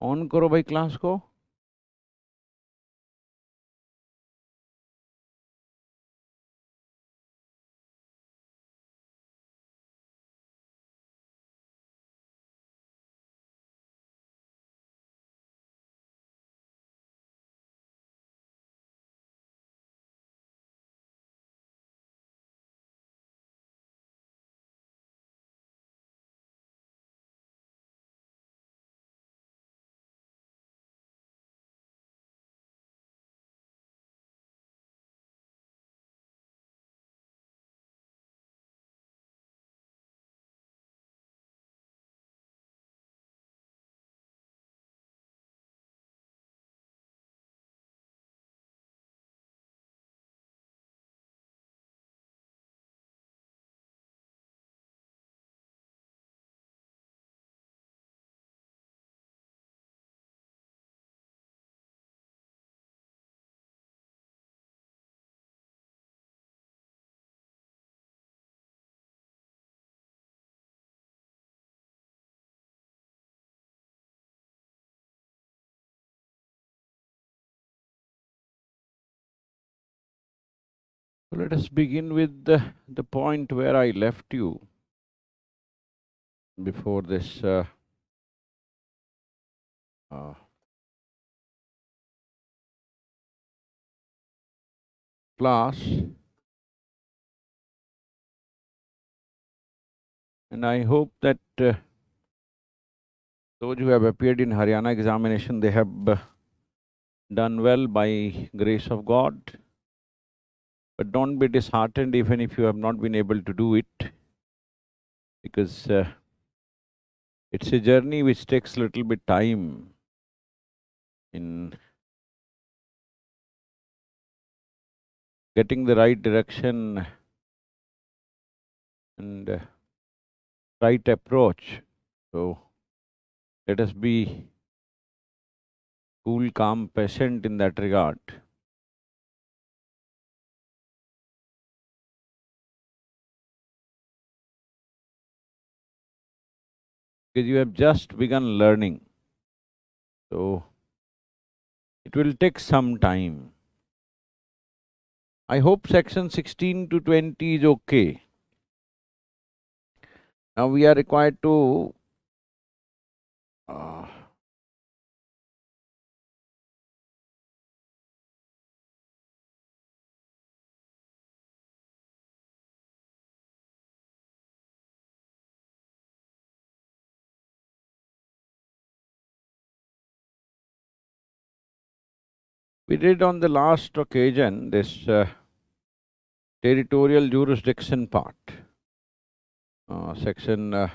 On करो भाई class को। So let us begin with the point where I left you before this uh, class, and I hope that those who have appeared in Haryana examination, they have done well by grace of God. But don't be disheartened even if you have not been able to do it, because it's a journey which takes a little bit time in getting the right direction and right approach. So let us be cool, calm, patient in that regard. Because you have just begun learning. So it will take some time. I hope section 16 to 20 is okay. Now we are required to we did on the last occasion this territorial jurisdiction part, section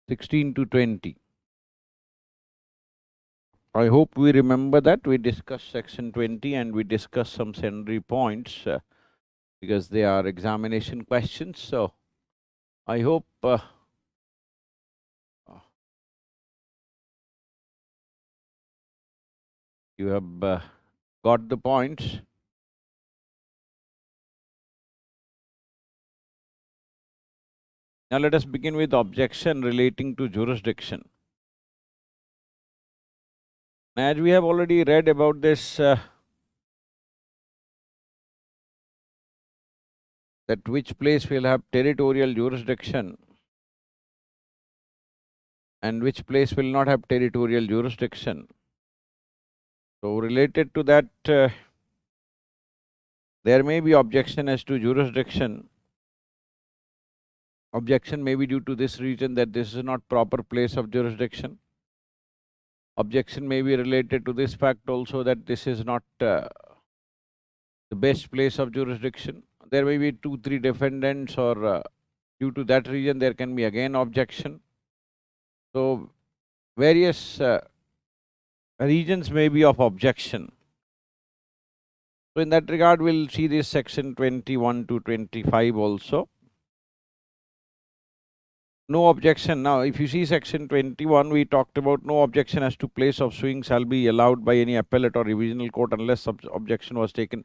16 to 20. I hope we remember that. We discussed section 20 and we discussed some secondary points because they are examination questions. So I hope you have got the points. Now let us begin with objection relating to jurisdiction. As we have already read about this, that which place will have territorial jurisdiction and which place will not have territorial jurisdiction. So related to that, there may be objection as to jurisdiction. Objection may be due to this reason that this is not proper place of jurisdiction. Objection may be related to this fact also that this is not the best place of jurisdiction. There may be 2-3 defendants, or due to that reason there can be again objection. So various reasons may be of objection. So in that regard, we'll see this section 21 to 25 also. No objection. Now, if you see section 21, we talked about no objection as to place of suing shall be allowed by any appellate or revisional court unless objection was taken.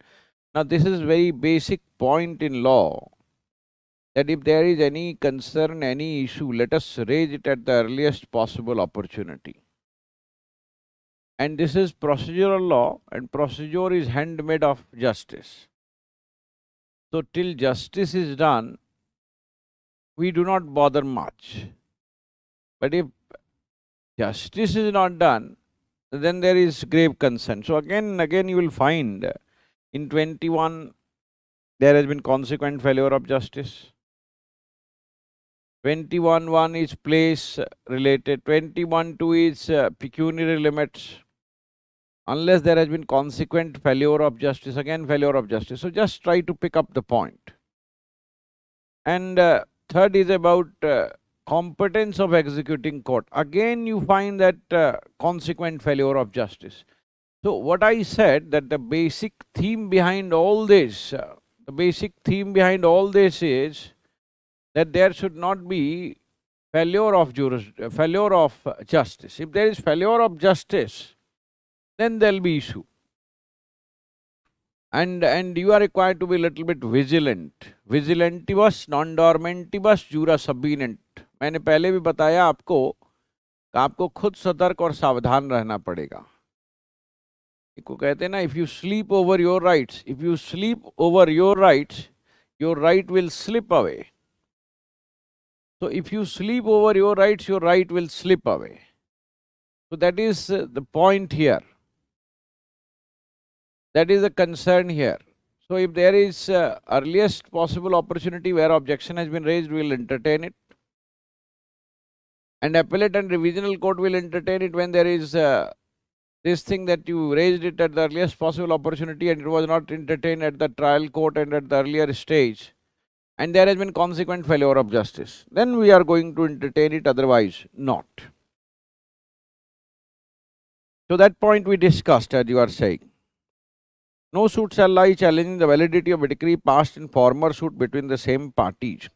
Now, this is very basic point in law. that if there is any concern, any issue, let us raise it at the earliest possible opportunity. And this is procedural law, and procedure is handmaid of justice. So till justice is done, we do not bother much. But if justice is not done, then there is grave concern. So again and again you will find in 21 there has been consequent failure of justice. 21.1 is place related, 21.2 is pecuniary limits. Unless there has been consequent failure of justice, again failure of justice. So just try to pick up the point. And third is about competence of executing court. Again you find that consequent failure of justice. So what I said, that the basic theme behind all this, is that there should not be failure of justice. If there is failure of justice, then there will be issue. And you are required to be a little bit vigilant. Vigilantibus non dormentibus jura subvenient. मैंने पहले भी बताया आपको कि आपको खुद सतर्क और सावधान रहना पड़ेगा. इसको कहते हैं ना, if you sleep over your rights, your right will slip away. So if you sleep over your rights, your right will slip away. So that is the point here. That is the concern here. So if there is earliest possible opportunity where objection has been raised, we will entertain it. And appellate and revisional court will entertain it when there is this thing that you raised it at the earliest possible opportunity and it was not entertained at the trial court and at the earlier stage, and there has been consequent failure of justice. Then we are going to entertain it, otherwise not. So that point we discussed, as you are saying. No suit shall lie challenging the validity of a decree passed in former suit between the same parties,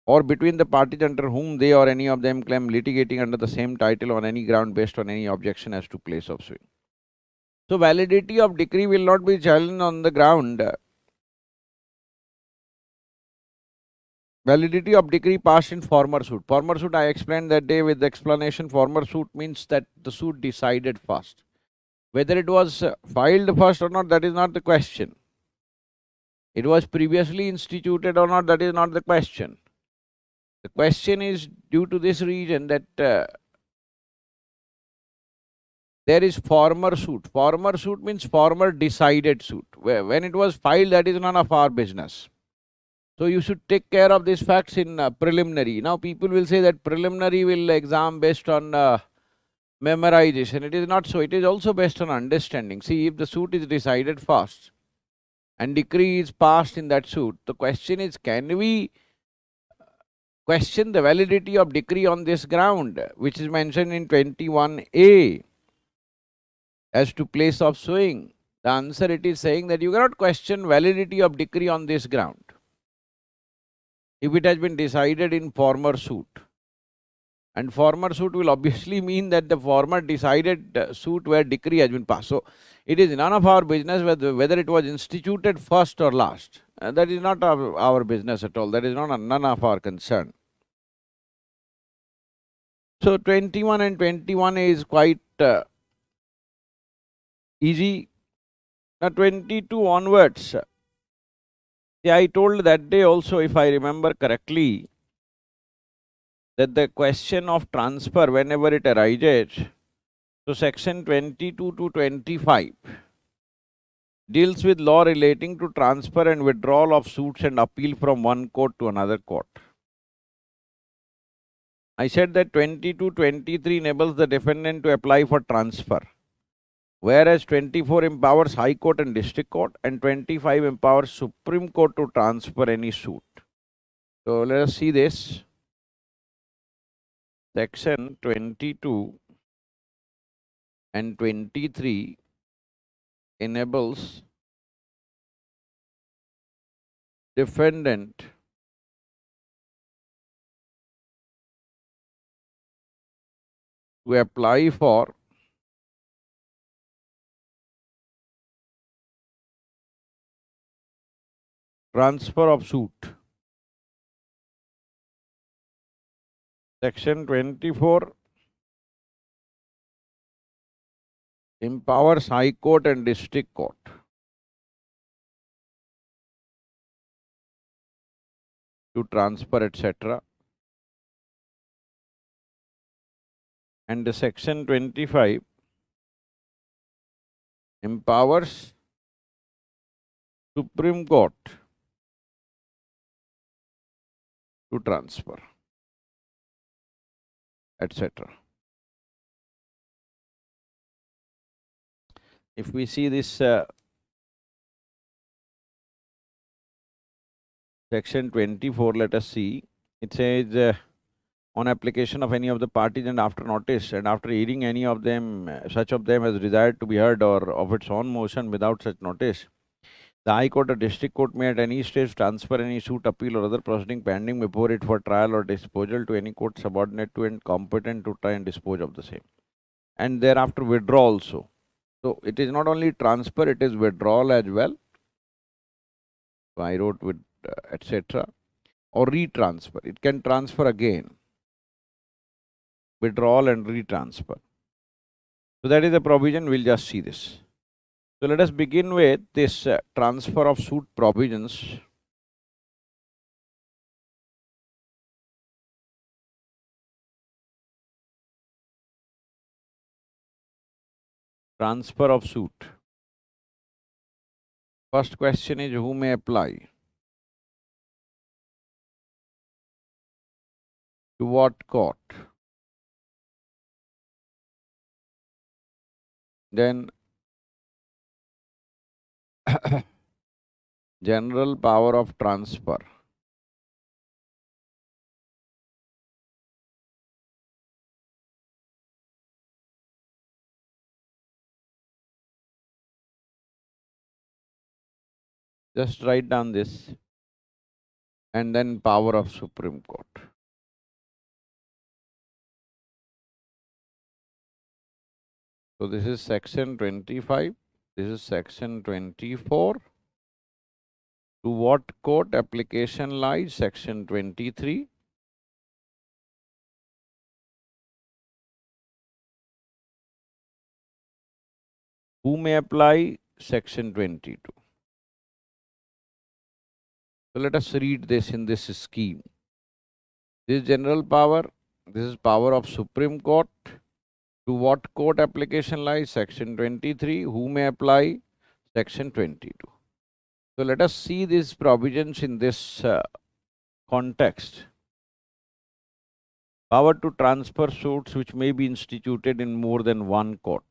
or between the parties under whom they or any of them claim litigating under the same title on any ground based on any objection as to place of suing. So validity of decree will not be challenged on the ground. Validity of decree passed in former suit. Former suit I explained that day with the explanation. Former suit means that the suit decided first. Whether it was filed first or not, that is not the question. It was previously instituted or not, that is not the question. The question is due to this reason that there is former suit. Former suit means former decided suit. When it was filed, that is none of our business. So you should take care of these facts in preliminary. Now people will say that preliminary will exam based on memorization. It is not so. It is also based on understanding. See, if the suit is decided first and decree is passed in that suit, the question is, can we question the validity of decree on this ground, which is mentioned in 21A as to place of suing? The answer, it is saying that you cannot question validity of decree on this ground if it has been decided in former suit. And former suit will obviously mean that the former decided suit where decree has been passed. So it is none of our business whether it was instituted first or last. That is not our business at all. That is none of our concern. So 21 and 21 is quite easy. Now 22 onwards. See, I told that day also, if I remember correctly, that the question of transfer, whenever it arises, so section 22 to 25 deals with law relating to transfer and withdrawal of suits and appeal from one court to another court. I said that 22-23 enables the defendant to apply for transfer, whereas 24 empowers High Court and District Court, and 25 empowers Supreme Court to transfer any suit. So let us see this. Section 22 and 23 enables defendant to apply for transfer of suit. Section 24 empowers High Court and District Court to transfer, etc. And the Section 25 empowers Supreme Court to transfer, etc. If we see this Section 24, let us see. It says, on application of any of the parties and after notice, and after hearing any of them, such of them as desired to be heard or of its own motion without such notice, the High Court or District Court may at any stage transfer any suit, appeal or other proceeding pending before it for trial or disposal to any court subordinate to and competent to try and dispose of the same. And thereafter withdraw also. So it is not only transfer, it is withdrawal as well. So I wrote with etc. Or retransfer. It can transfer again. Withdrawal and retransfer. So that is the provision. We'll just see this. So let us begin with this transfer of suit provisions. Transfer of suit. First question is, who may apply? To what court? Then general power of transfer. Just write down this. And then power of Supreme Court. So this is section 25. This is section 24. To what court application lies? Section 23. Who may apply? Section 22. So let us read this in this scheme. This is general power. This is power of Supreme Court. To what court application lies? Section 23. Who may apply? Section 22. So let us see these provisions in this context. Power to transfer suits which may be instituted in more than one court.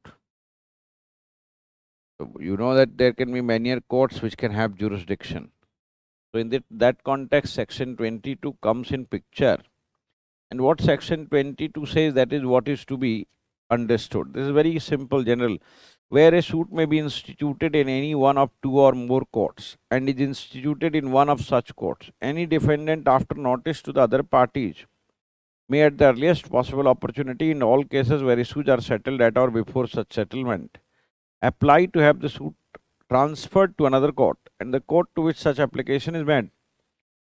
So you know that there can be many courts which can have jurisdiction. So in that context, section 22 comes in picture. And what section 22 says, that is what is to be understood. This is very simple, general. Where a suit may be instituted in any one of two or more courts and is instituted in one of such courts, any defendant after notice to the other parties may at the earliest possible opportunity in all cases where issues are settled at or before such settlement apply to have the suit transferred to another court, and the court to which such application is made,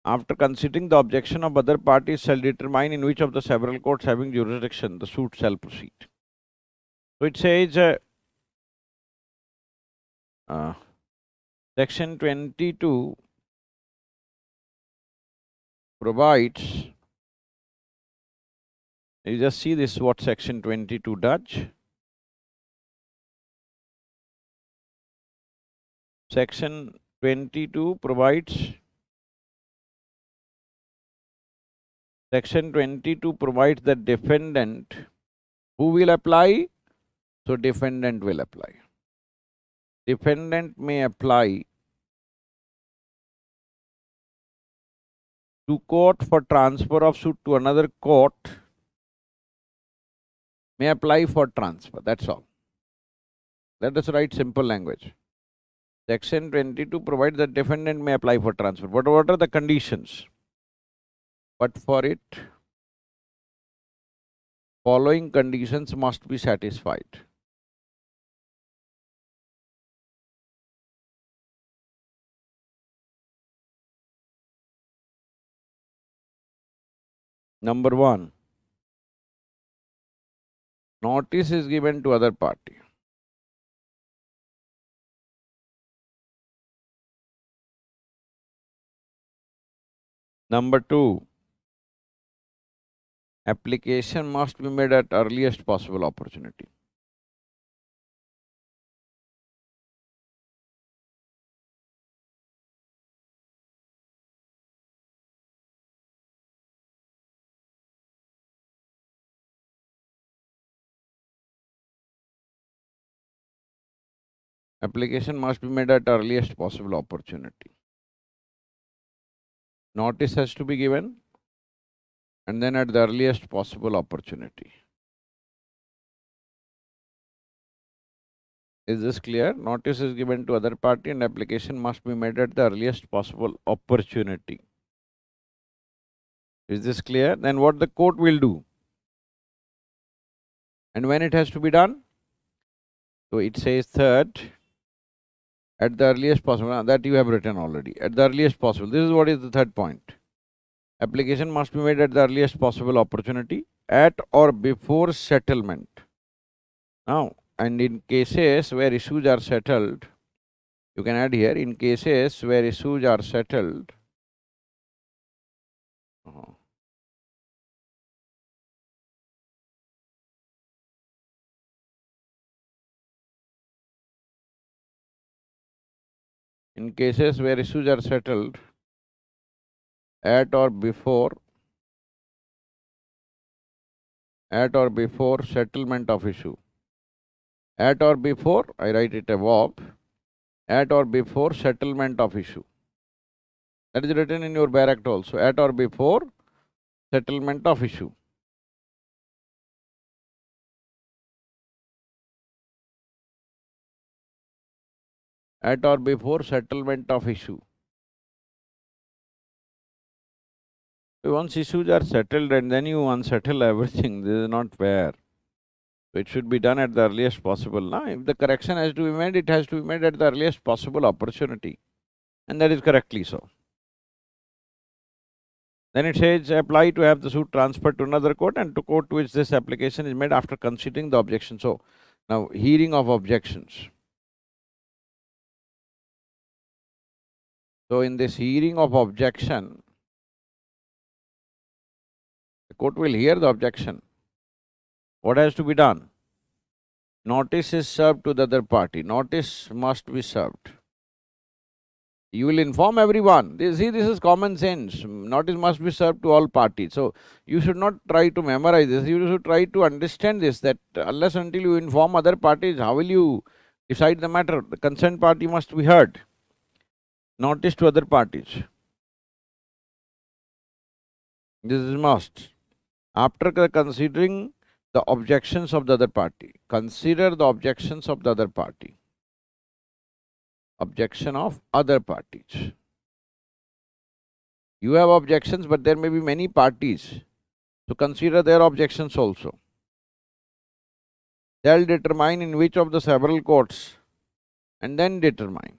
after considering the objection of other parties, shall determine in which of the several courts having jurisdiction the suit shall proceed. So it says section 22 provides, you just see this what section 22 does. Section 22 provides, section 22 provides that defendant who will apply, so defendant will apply. Defendant may apply to court for transfer of suit to another court, may apply for transfer, that's all. Let us write simple language. Section 22 provides that defendant may apply for transfer. But what are the conditions? But for it, following conditions must be satisfied. Number one, Notice is given to other party. Number 2, application must be made at earliest possible opportunity. Application must be made at earliest possible opportunity. Notice has to be given and then at the earliest possible opportunity. Is this clear? Notice is given to other party and application must be made at the earliest possible opportunity. Is this clear? Then what the court will do? And when it has to be done? So it says third, at the earliest possible, that you have written already, at the earliest possible. This is what is the third point. Application must be made at the earliest possible opportunity, at or before settlement. Now, and in cases where issues are settled, you can add here, in cases where issues are settled, in cases where issues are settled at or before settlement of issue. At or before, I write it above, at or before settlement of issue. That is written in your Bar Act also, at or before settlement of issue. At or before settlement of issue. Once issues are settled and then you unsettle everything, this is not fair. So it should be done at the earliest possible. Now, if the correction has to be made, it has to be made at the earliest possible opportunity. And that is correctly so. Then it says, apply to have the suit transferred to another court and to court to which this application is made after considering the objection. So, now hearing of objections. So, in this hearing of objection, the court will hear the objection. What has to be done? Notice is served to the other party. Notice must be served. You will inform everyone. This is common sense. Notice must be served to all parties. So, you should not try to memorize this. You should try to understand this, that unless until you inform other parties, how will you decide the matter? The concerned party must be heard. Notice to other parties. This is must. After considering the objections of the other party, consider the objections of the other party. Objection of other parties. You have objections, but there may be many parties. So consider their objections also. They'll determine in which of the several courts and then determine.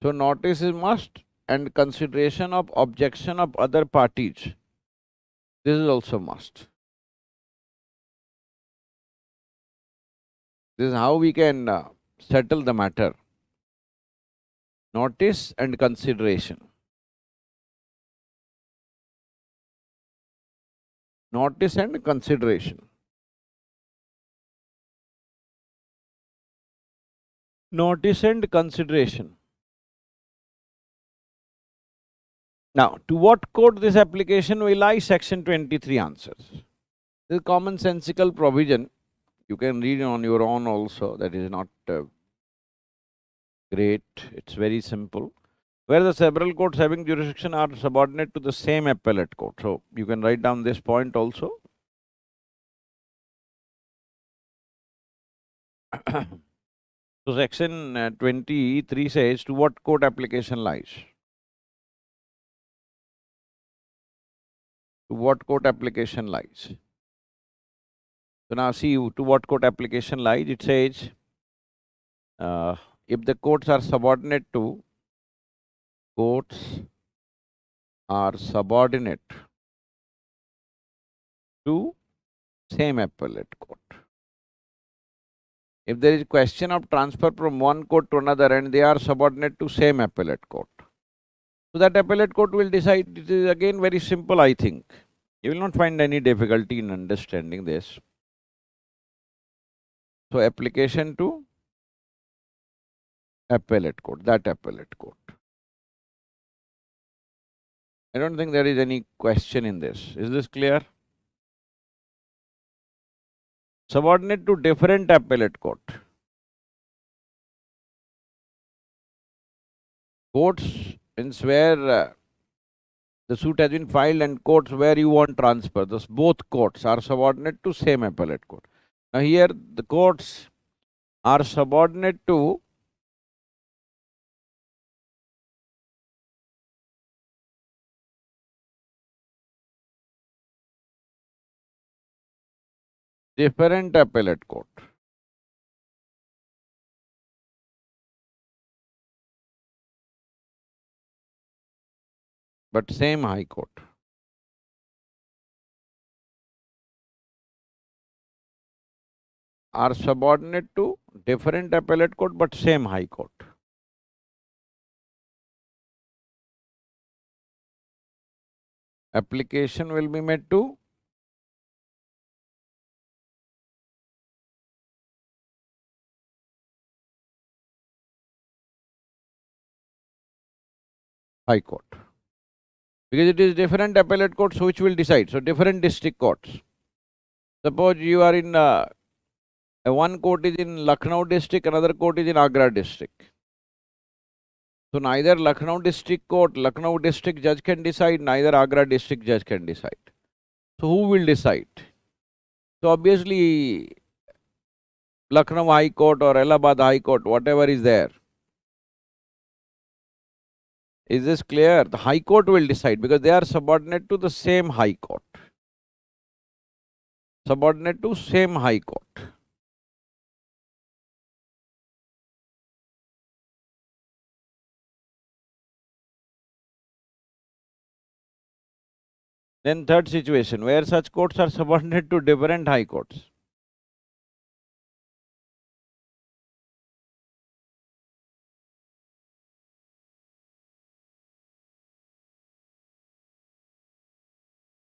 So notice is must and consideration of objection of other parties. This is also must. This is how we can settle the matter. Notice and consideration. Notice and consideration. Notice and consideration. Now, to what court this application will lie? Section 23 answers. This is commonsensical provision. You can read on your own also. That is not great. It's very simple. Where the several courts having jurisdiction are subordinate to the same appellate court. So, you can write down this point also. So, section 23 says, to what court application lies? To what court application lies? So, now see to what court application lies. It says, if the courts are subordinate to courts are subordinate to same appellate court. If there is a question of transfer from one court to another and they are subordinate to same appellate court, so that appellate court will decide. It is again very simple, I think. You will not find any difficulty in understanding this. So application to appellate court, that appellate court. I don't think there is any question in this. Is this clear? Subordinate to different appellate court. Courts means where the suit has been filed and courts where you want transfer. Thus both courts are subordinate to same appellate court. Now here the courts are subordinate to different appellate court. But same high court. Are subordinate to different appellate court but same high court. Application will be made to high court. Because it is different appellate courts which will decide. So different district courts. Suppose you are in one court is in Lucknow district, another court is in Agra district. So neither Lucknow district court, Lucknow district judge can decide, neither Agra district judge can decide. So who will decide? So obviously Lucknow High Court or Allahabad High Court, whatever is there. Is this clear? The High Court will decide because they are subordinate to the same High Court. Subordinate to same High Court. Then third situation, where such courts are subordinate to different high courts.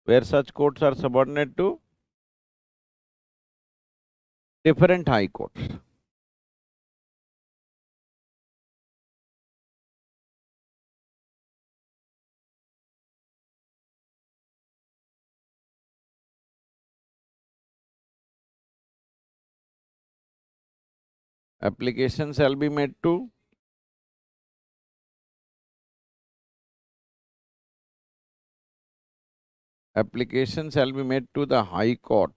Where such courts are subordinate to different high courts. Application shall be made to the High Court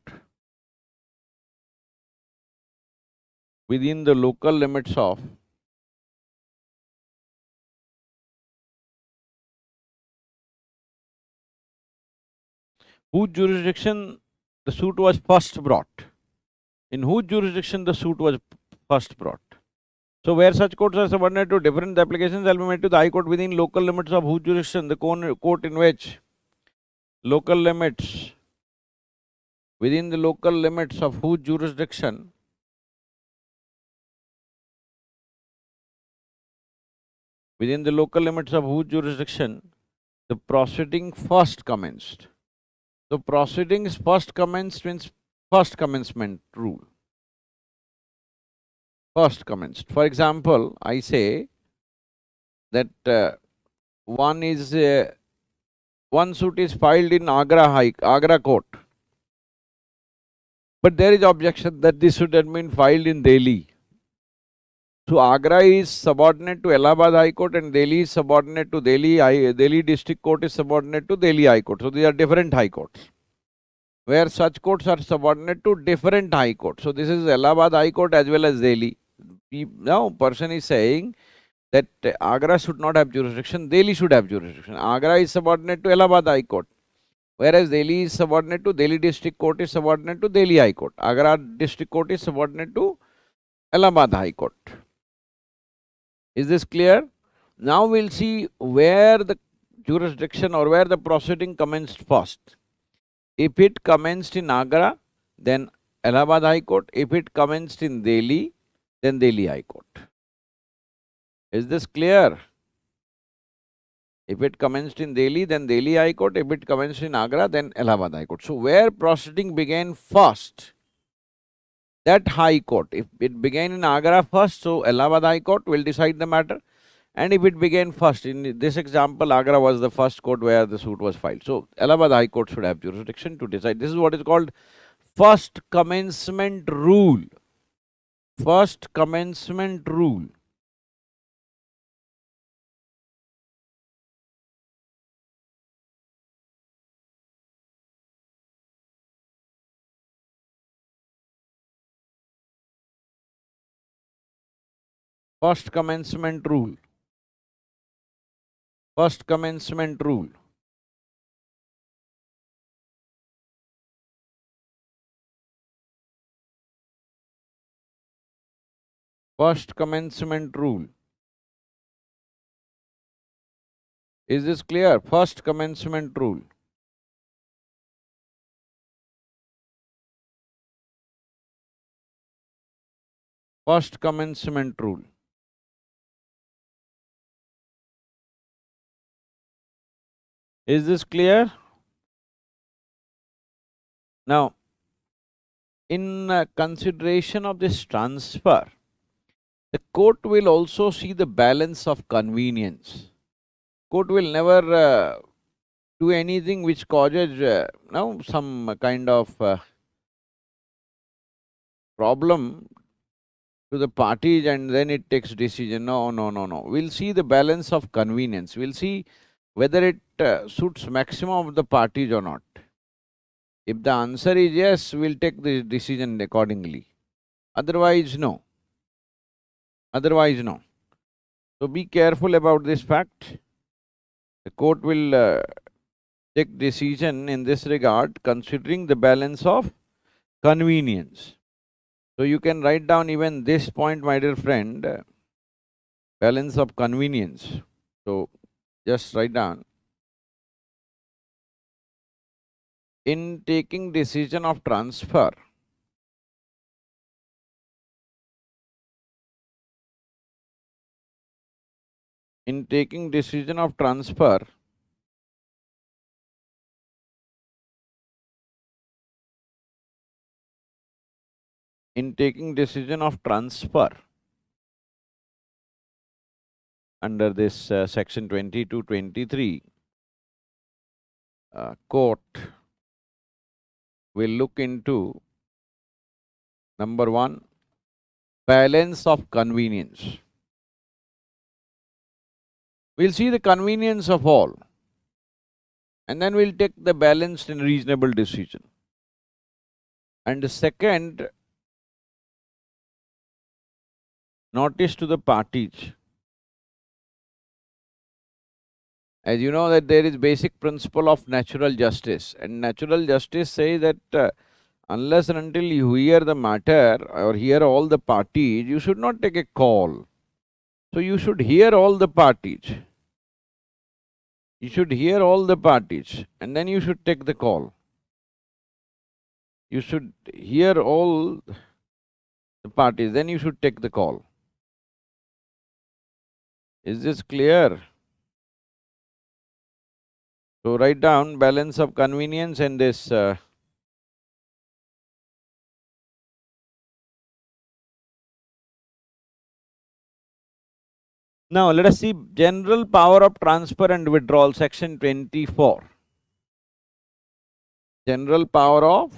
within the local limits of whose jurisdiction the suit was first brought. In whose jurisdiction the suit was first brought. So where such courts are subordinate to different applications shall be made to the High Court within local limits of whose jurisdiction, the court in which local limits, within the local limits of whose jurisdiction the proceeding first commenced. So proceedings first commenced means first commencement rule. First commenced. For example, I say that one suit is filed in Agra court, but there is objection that this should have been filed in Delhi. So Agra is subordinate to Allahabad High Court and Delhi is subordinate to Delhi. Delhi District Court is subordinate to Delhi High Court. So these are different high courts. Where such courts are subordinate to different high courts. So this is Allahabad High Court as well as Delhi. Now person is saying that Agra should not have jurisdiction, Delhi should have jurisdiction. Agra is subordinate to Allahabad High Court, whereas Delhi is subordinate to Delhi District Court is subordinate to Delhi High Court. Agra District Court is subordinate to Allahabad High Court. Is this clear? Now we'll see where the jurisdiction or where the proceeding commenced first. If it commenced in Agra, then Allahabad High Court. If it commenced in Delhi, then Delhi High Court. Is this clear? If it commenced in Delhi, then Delhi High Court. If it commenced in Agra, then Allahabad High Court. So where proceeding began first, that High Court. If it began in Agra first, so Allahabad High Court will decide the matter. And if it began first, in this example, Agra was the first court where the suit was filed. So Allahabad High Court should have jurisdiction to decide. This is what is called first commencement rule. First commencement rule. First commencement rule. First commencement rule. First commencement rule. Is this clear? First commencement rule. First commencement rule. Is this clear? Now, in consideration of this transfer, the court will also see the balance of convenience. Court will never do anything which causes some kind of problem to the parties and then it takes decision. No. We'll see the balance of convenience. We'll see whether it suits maximum of the parties or not. If the answer is yes, we'll take the decision accordingly. Otherwise, no. Otherwise, no. So be careful about this fact. The court will take decision in this regard considering the balance of convenience. So you can write down even this point, my dear friend, balance of convenience. So just write down. In taking decision of transfer, in taking decision of transfer, in taking decision of transfer under this section 22-23, court will look into number one, balance of convenience. We'll see the convenience of all and then we'll take the balanced and reasonable decision. And the second, notice to the parties. As you know that there is basic principle of natural justice, and natural justice says that unless and until you hear the matter or hear all the parties, you should not take a call. So you should hear all the parties. You should hear all the parties and then you should take the call. You should hear all the parties, then you should take the call. Is this clear? So write down balance of convenience and this now let us see general power of transfer and withdrawal, section 24. General power of,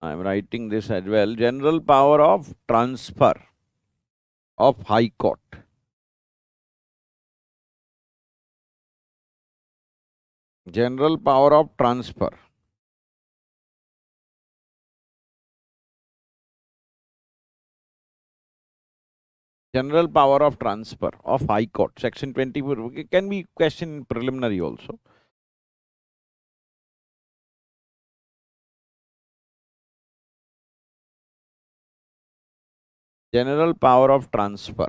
I am writing this as well, general power of transfer of High Court. General power of transfer. General power of transfer of High Court, section 24. It can be question preliminary also. General power of transfer.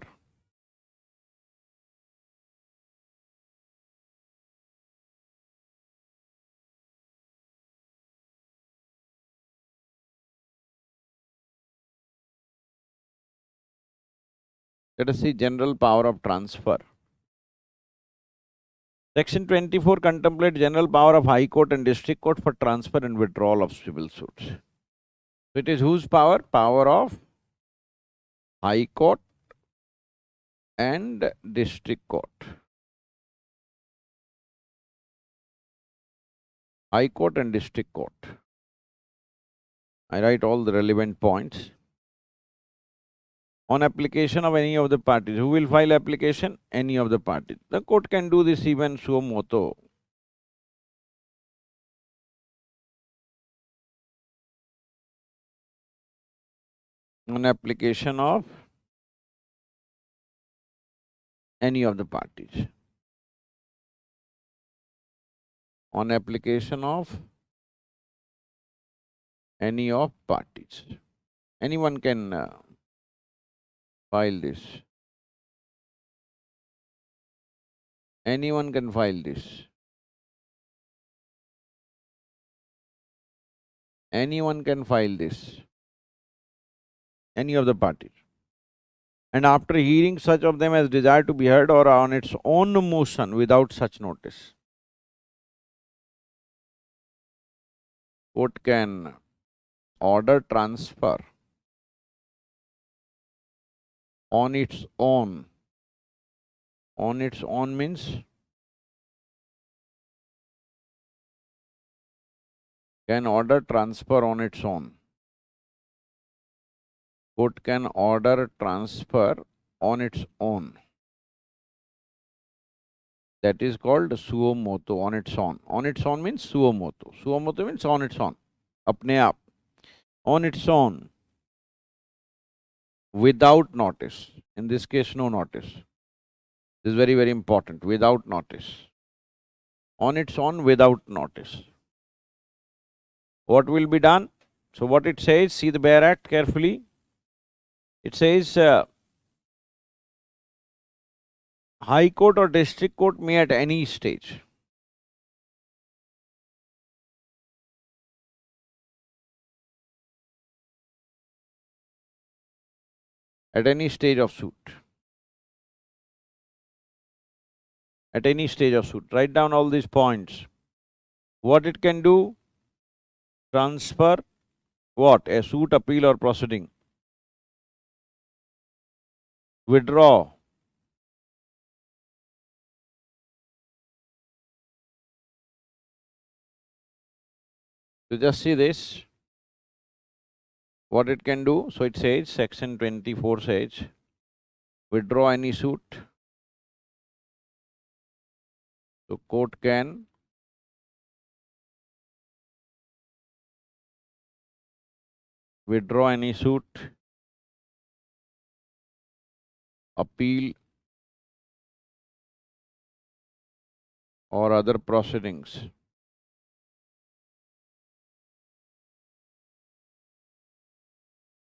Let us see general power of transfer. Section 24 contemplates general power of High Court and District Court for transfer and withdrawal of civil suits. So it is whose power? Power of High Court and District Court. High Court and District Court. I write all the relevant points. On application of any of the parties. Who will file application? Any of the parties. The court can do this even suo motu. On application of any of the parties. On application of any of parties. Anyone can file this. Anyone can file this. Anyone can file this. Any of the parties. And after hearing such of them as desire to be heard or on its own motion without such notice, court can order transfer on its own. On its own means can order transfer on its own. Court can order transfer on its own. That is called suo motu, on its own. On its own means suo motu. Suo motu means on its own. Apne aap. On its own. Without notice. In this case, no notice. This is very, very important. Without notice. On its own, without notice. What will be done? So what it says, see the bare act carefully. It says, High Court or District Court may at any stage of suit. At any stage of suit. Write down all these points. What it can do? Transfer what? A suit, appeal or proceeding. Withdraw. So just see this. What it can do? So it says, section 24 says, withdraw any suit. So court can withdraw any suit, appeal or other proceedings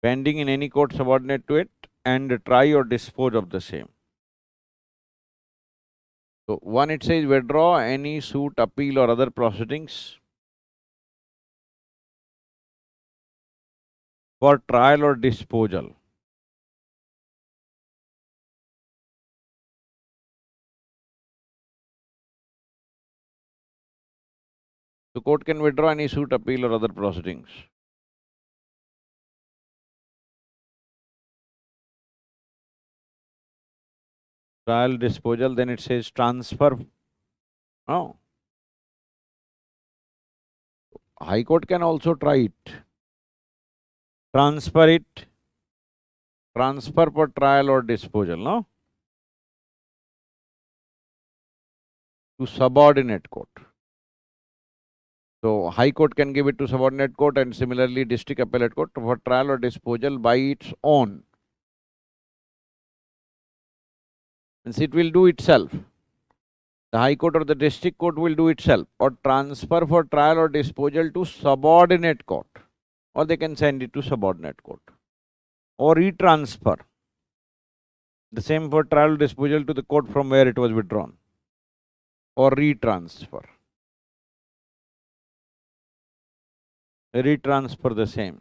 pending in any court subordinate to it and try or dispose of the same. So one, it says withdraw any suit, appeal or other proceedings for trial or disposal. The court can withdraw any suit, appeal or other proceedings. Trial, disposal, then it says transfer. No. High Court can also try it. Transfer it. Transfer for trial or disposal, no? To subordinate court. So High Court can give it to subordinate court and similarly District Appellate Court for trial or disposal by its own. Means it will do itself. The High Court or the District Court will do itself, or transfer for trial or disposal to subordinate court, or they can send it to subordinate court, or retransfer the same for trial or disposal to the court from where it was withdrawn, or retransfer the same.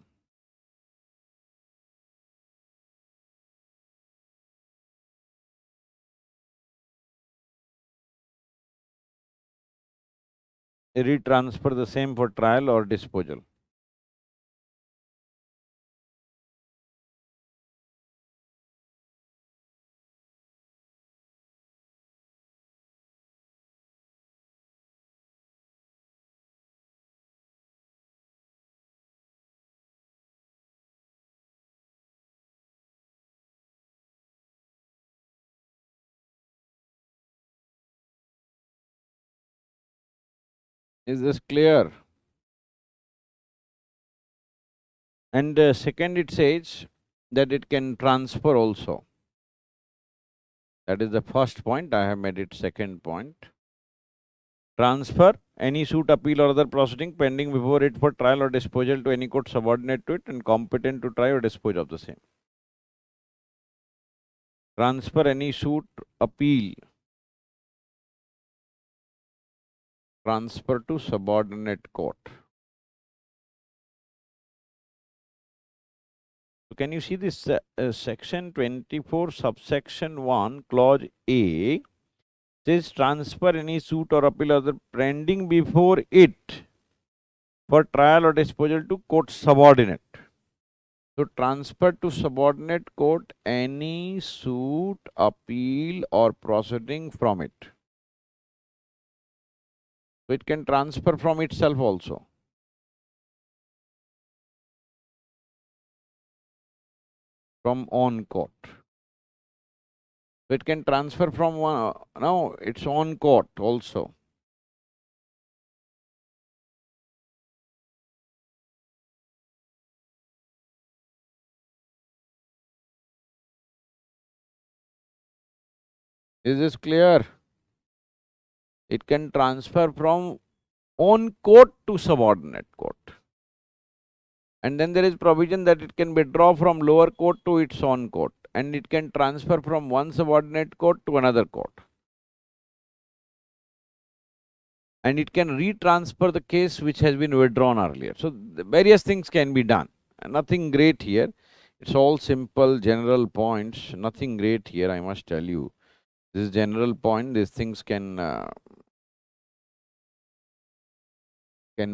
retransfer the same for trial or disposal. Is this clear? And second, it says that it can transfer also. That is the first point. I have made it second point. Transfer any suit, appeal, or other proceeding pending before it for trial or disposal to any court subordinate to it and competent to try or dispose of the same. Transfer any suit, appeal, transfer to subordinate court. So can you see this section 24 subsection 1 clause A says transfer any suit or appeal or other pending before it for trial or disposal to court subordinate. So transfer to subordinate court any suit, appeal or proceeding from it. So it can transfer from itself also. From on court. So it can transfer from one, now its own court also. Is this clear? It can transfer from own court to subordinate court. And then there is provision that it can withdraw from lower court to its own court. And it can transfer from one subordinate court to another court. And it can retransfer the case which has been withdrawn earlier. So various things can be done. Nothing great here. It's all simple general points. Nothing great here, I must tell you. This is general point. These things can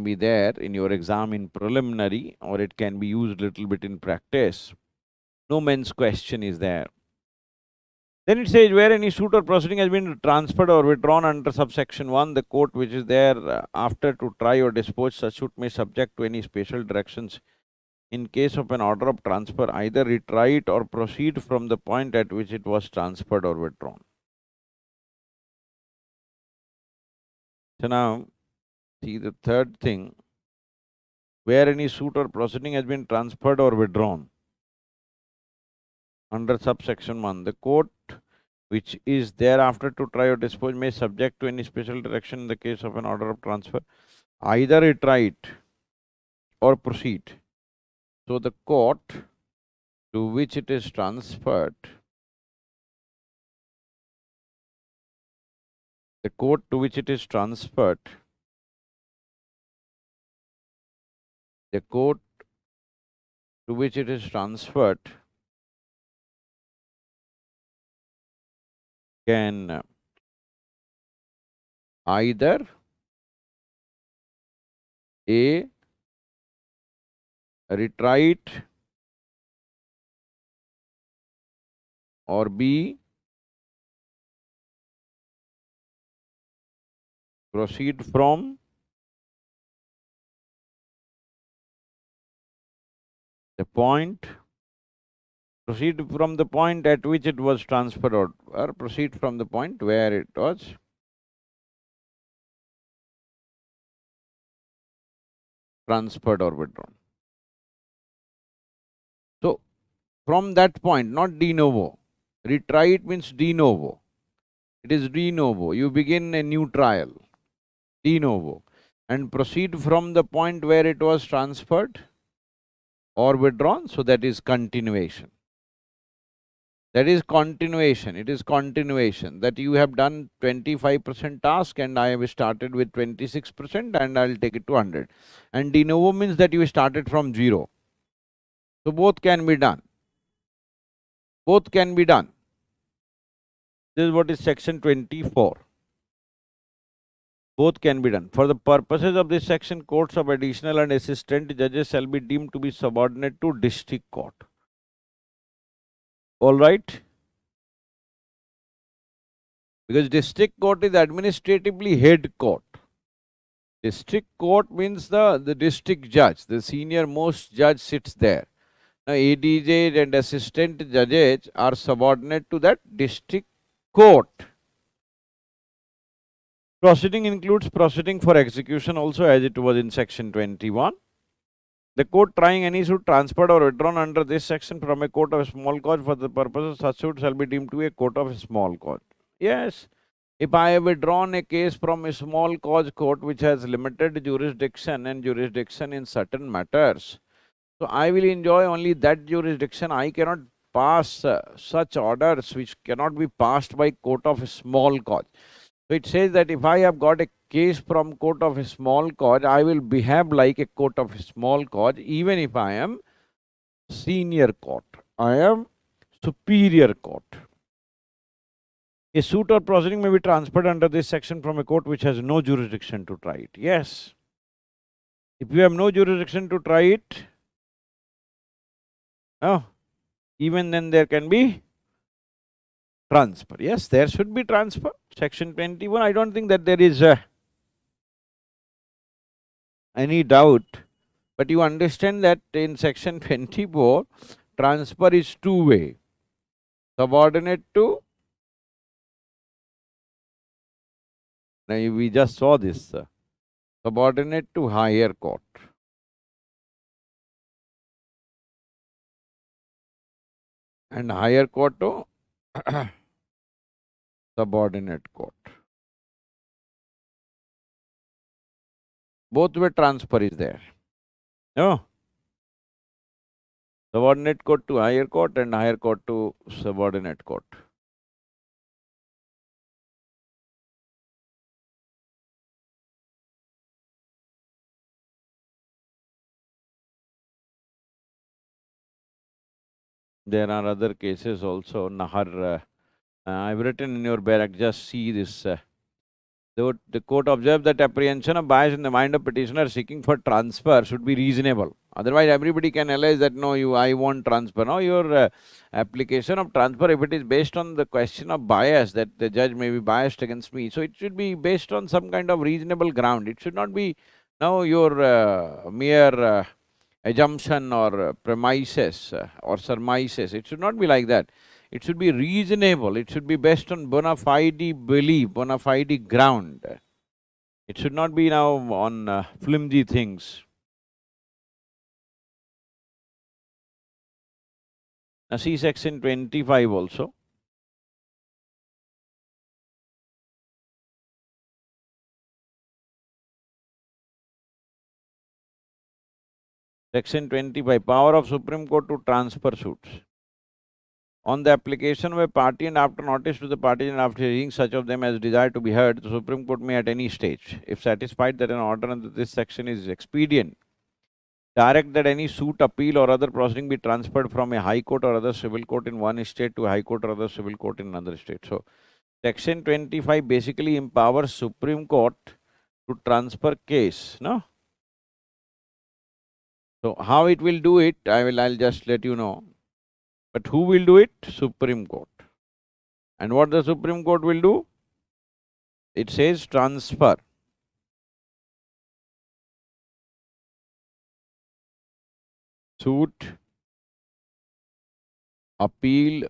be there in your exam in preliminary, or it can be used little bit in practice. No men's question is there. Then it says, where any suit or proceeding has been transferred or withdrawn under subsection 1, the court which is there after to try or dispose such suit may subject to any special directions. In case of an order of transfer, either retry it or proceed from the point at which it was transferred or withdrawn. So now, see the third thing, where any suit or proceeding has been transferred or withdrawn under subsection 1, the court which is thereafter to try or dispose may subject to any special direction in the case of an order of transfer, either retry it or proceed. So the court to which it is transferred, the court to which it is transferred, the court to which it is transferred can either A, retry it, or B, proceed from the point, proceed from the point at which it was transferred, or proceed from the point where it was transferred or withdrawn. So, from that point, not de novo. Retry it means de novo. It is de novo. You begin a new trial, de novo, and proceed from the point where it was transferred or withdrawn. So that is continuation. That is continuation. It is continuation that you have done 25% task and I have started with 26% and I'll take it to 100. And de novo means that you started from 0. So both can be done. Both can be done. This is what is section 24. Both can be done. For the purposes of this section, courts of additional and assistant judges shall be deemed to be subordinate to district court. All right? Because district court is administratively head court. District court means the district judge, the senior most judge sits there. Now, ADJ and assistant judges are subordinate to that district court. Proceeding includes proceeding for execution also, as it was in section 21. The court trying any suit transferred or withdrawn under this section from a court of small cause for the purpose of such suit shall be deemed to be a court of small cause. Yes, if I have withdrawn a case from a small cause court which has limited jurisdiction and jurisdiction in certain matters, so I will enjoy only that jurisdiction. I cannot pass such orders which cannot be passed by court of a small cause. So it says that if I have got a case from court of a small cause, I will behave like a court of a small cause, even if I am senior court. I am superior court. A suit or proceeding may be transferred under this section from a court which has no jurisdiction to try it. Yes. If you have no jurisdiction to try it, even then there can be transfer. Yes, there should be transfer. Section 21, I don't think that there is any doubt. But you understand that in section 24, transfer is two-way. Subordinate to, now we just saw this, subordinate to higher court. And higher court to subordinate court. Both way transfer is there. No? Subordinate court to higher court and higher court to subordinate court. There are other cases also. Nahar, I've written in your barrack, just see this. The court observed that apprehension of bias in the mind of petitioner seeking for transfer should be reasonable. Otherwise, everybody can realize that no, I want transfer. No, your application of transfer, if it is based on the question of bias, that the judge may be biased against me, so it should be based on some kind of reasonable ground. It should not be now your mere assumption or premises or surmises. It should not be like that. It should be reasonable. It should be based on bona fide belief, bona fide ground. It should not be now on flimsy things. Now see section 25 also. Section 25, power of Supreme Court to transfer suits. On the application of a party and after notice to the parties and after hearing such of them as desire to be heard, the Supreme Court may at any stage, if satisfied that an order under this section is expedient, direct that any suit, appeal or other proceeding be transferred from a high court or other civil court in one state to a high court or other civil court in another state. So, section 25 basically empowers Supreme Court to transfer case, no? So, how it will do it, I'll just let you know. But who will do it? Supreme Court. And what the Supreme Court will do? It says transfer. Suit, appeal,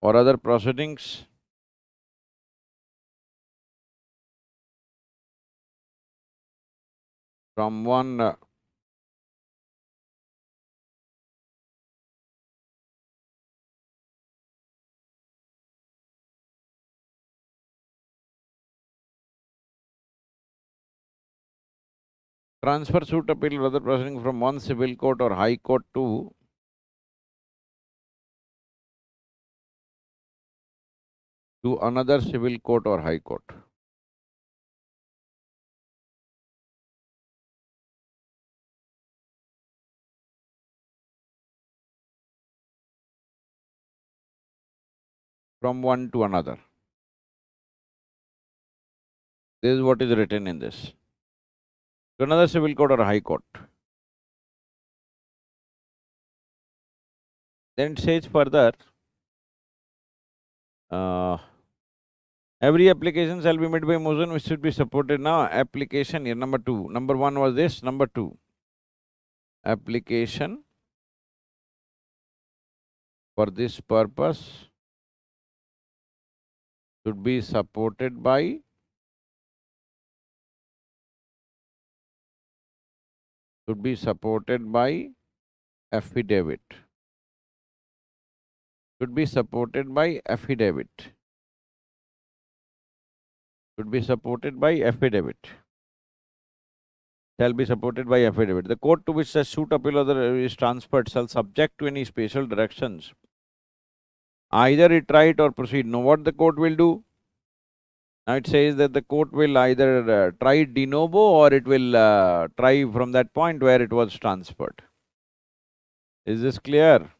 or other proceedings from one transfer suit, appeal or other proceeding from one civil court or high court to another civil court or high court. from one to another. This is what is written in this. To another civil court or high court. Then it says further, every application shall be made by motion which should be supported. Now, application here, number 2. Number 1 was this, number 2. Application for this purpose should be supported by affidavit. Should be supported by affidavit. Should be supported by affidavit. Shall be supported by affidavit. The court to which the suit appeal or is transferred shall subject to any special directions. Either retried or proceed. Now what the court will do? Now it says that the court will either try de novo or it will try from that point where it was transferred. Is this clear?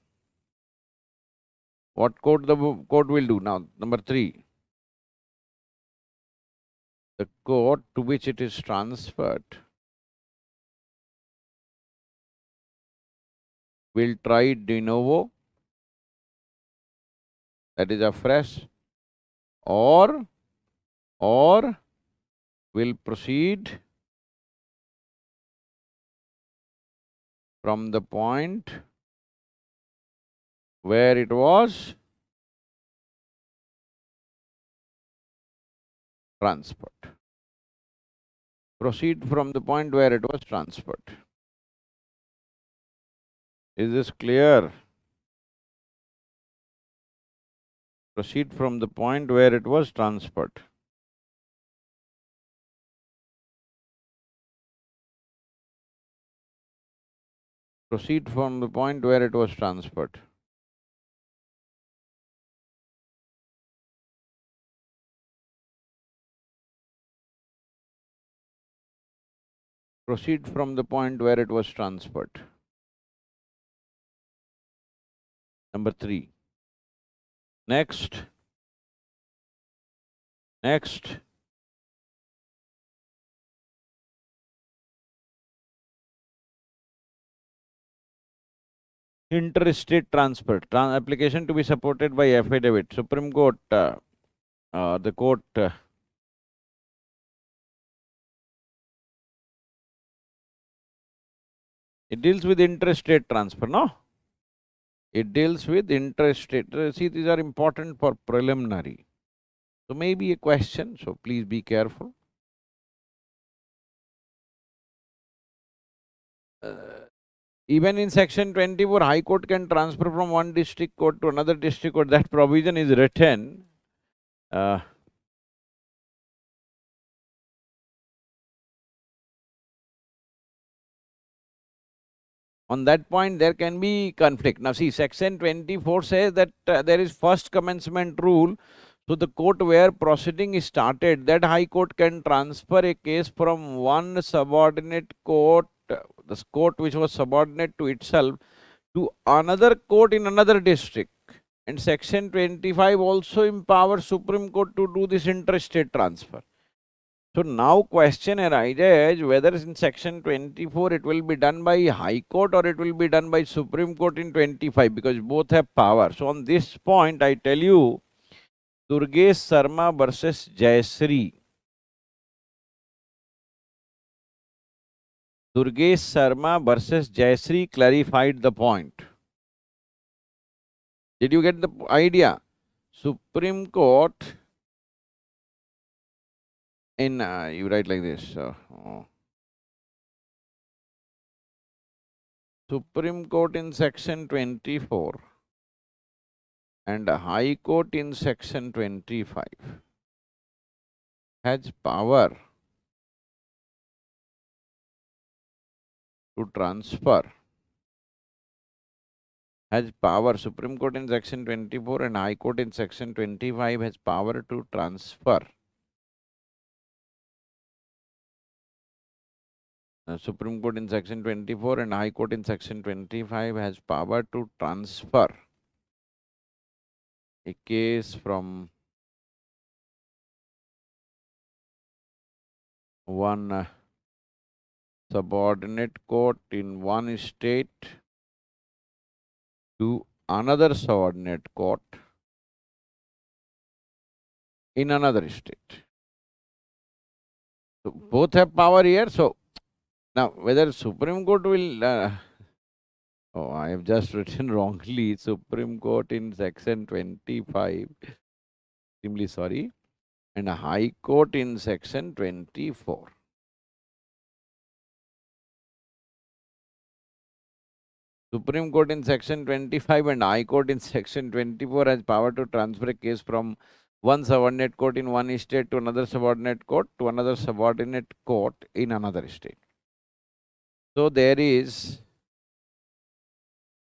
What court the court will do? Now, number 3. The court to which it is transferred will try de novo, that is afresh, or will proceed from the point where it was transferred. Proceed from the point where it was transferred. Is this clear? Proceed from the point where it was transferred. Proceed from the point where it was transferred. Proceed from the point where it was transferred. Number 3. Next. Interstate transfer. Application to be supported by affidavit. Supreme Court, the court it deals with interstate transfer, no? It deals with interstate. See, these are important for preliminary. So maybe a question, so please be careful. Even in section 24, High Court can transfer from one district court to another district court. That provision is written. On that point, there can be conflict. Now see, section 24 says that there is first commencement rule. So the court where proceeding is started, that High Court can transfer a case from one subordinate court, the court which was subordinate to itself, to another court in another district. And section 25 also empowers Supreme Court to do this interstate transfer. So now question arises whether in section 24 it will be done by High Court or it will be done by Supreme Court in 25, because both have power. So on this point I tell you, Durgesh Sarma versus Jayasri. Durgesh Sarma versus Jayasri clarified the point. Did you get the idea? Supreme Court in, you write like this. Supreme Court in section 24 and High Court in section 25 has power to transfer. Has power. Supreme Court in section 24 and High Court in section 25 has power to transfer. Supreme Court in section 24 and High Court in section 25 has power to transfer a case from one subordinate court in one state to another subordinate court in another state. So both have power here. So now whether Supreme Court will oh, I have just written wrongly. Supreme Court in section 25, extremely sorry, and a High Court in section 24. Supreme Court in section 25 and High Court in section 24 has power to transfer a case from one subordinate court in one state to another subordinate court in another state. So there is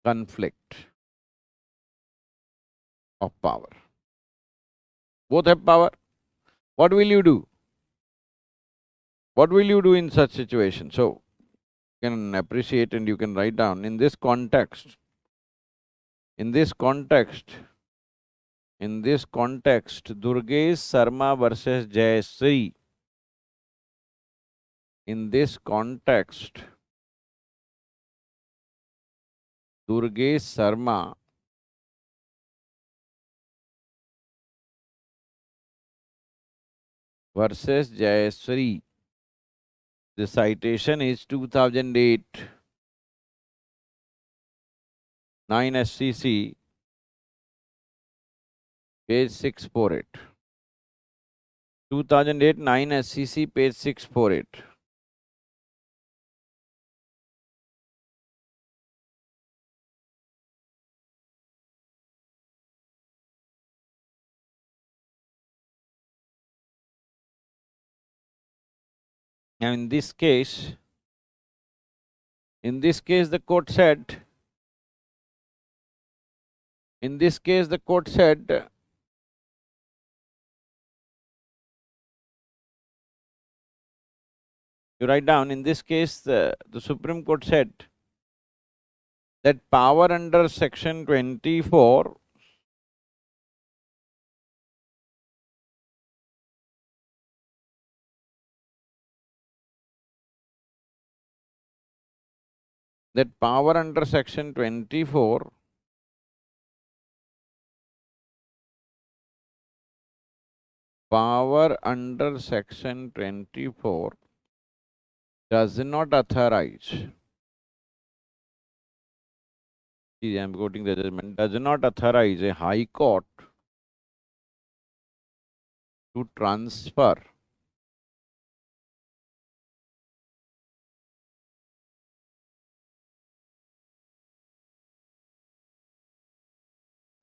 conflict of power. Both have power. What will you do? What will you do in such situation? So you can appreciate and you can write down in this context, Durgesh Sarma versus Jayasri. In this context, Durgesh Sarma versus Jayasri. The citation is 2008, 9 SCC, page 648. 2008, 9 SCC, page 648. Now in this case, the court said, you write down, in this case, the Supreme Court said that power under section 24 power under section 24 does not authorize, see, I am quoting the judgment, does not authorize a high court to transfer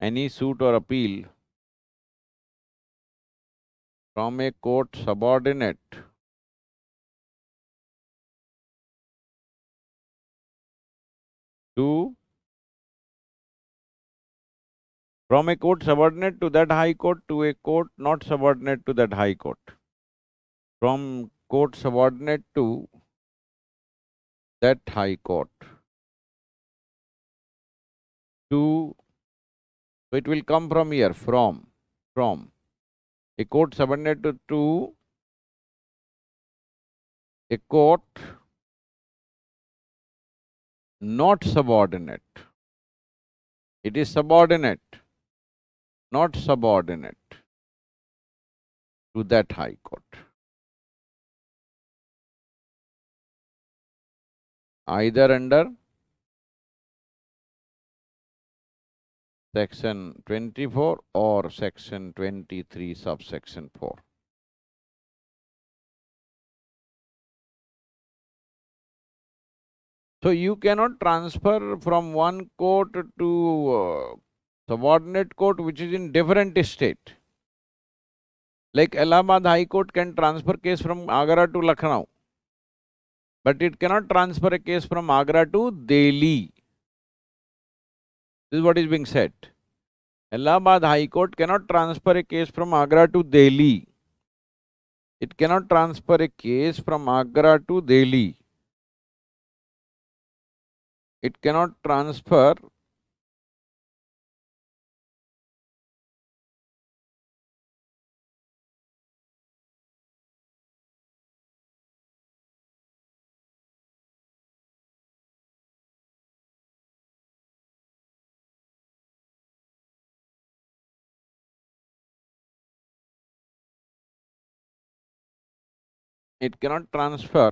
any suit or appeal from a court subordinate to that high court to a court not subordinate to that high court. From court subordinate to that high court to, so it will come from here, from a court subordinate to a court not subordinate. It is subordinate, not subordinate to that high court. Either under section 24 or section 23 subsection 4. So you cannot transfer from one court to subordinate court which is in different state. Like Allahabad High Court can transfer case from Agra to Lucknow, but it cannot transfer a case from Agra to Delhi. This is what is being said. Allahabad High Court cannot transfer a case from Agra to Delhi. It cannot transfer a case from Agra to Delhi. It cannot transfer It cannot transfer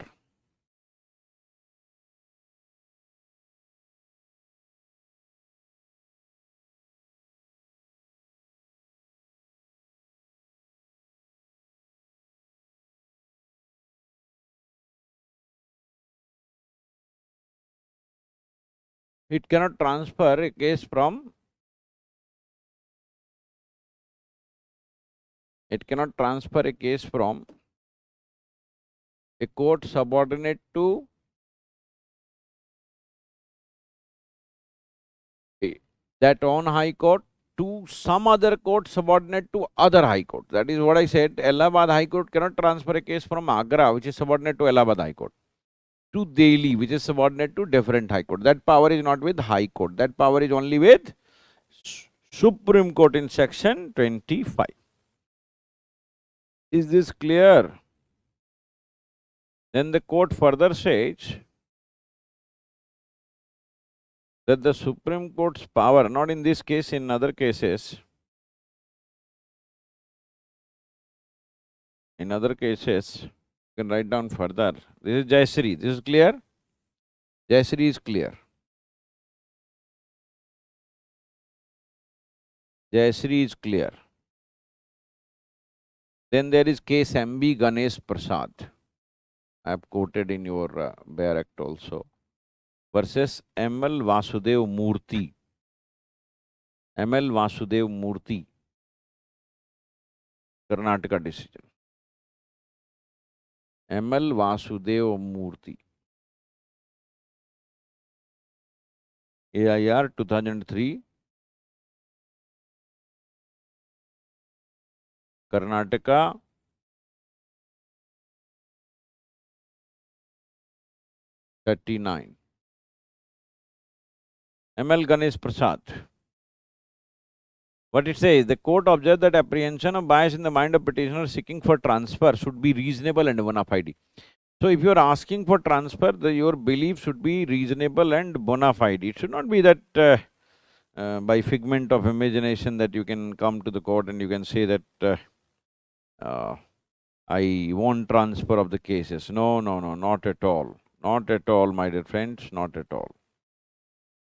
it cannot transfer a case from it cannot transfer a case from a court subordinate to that own high court to some other court subordinate to other high court. That is what I said. Allahabad High Court cannot transfer a case from Agra, which is subordinate to Allahabad High Court, to Delhi, which is subordinate to different high court. That power is not with High Court. That power is only with Supreme Court in section 25. Is this clear? Then the court further says that the Supreme Court's power, not in this case, in other cases, you can write down further. This is Jayasri. This is clear? Jayasri is clear. Jayasri is clear. Then there is case MB Ganesh Prasad. I have quoted in your Bear Act also. Versus ML Vasudev Murthy. ML Vasudev Murthy. Karnataka decision. ML Vasudev Murthy. AIR 2003. Karnataka. '39. ML Ganesh Prasad. What it says, the court observed that apprehension of bias in the mind of petitioner seeking for transfer should be reasonable and bona fide. So if you are asking for transfer, your belief should be reasonable and bona fide. It should not be that by figment of imagination that you can come to the court and you can say that I want transfer of the cases. No, no, no, not at all. Not at all, my dear friends, not at all.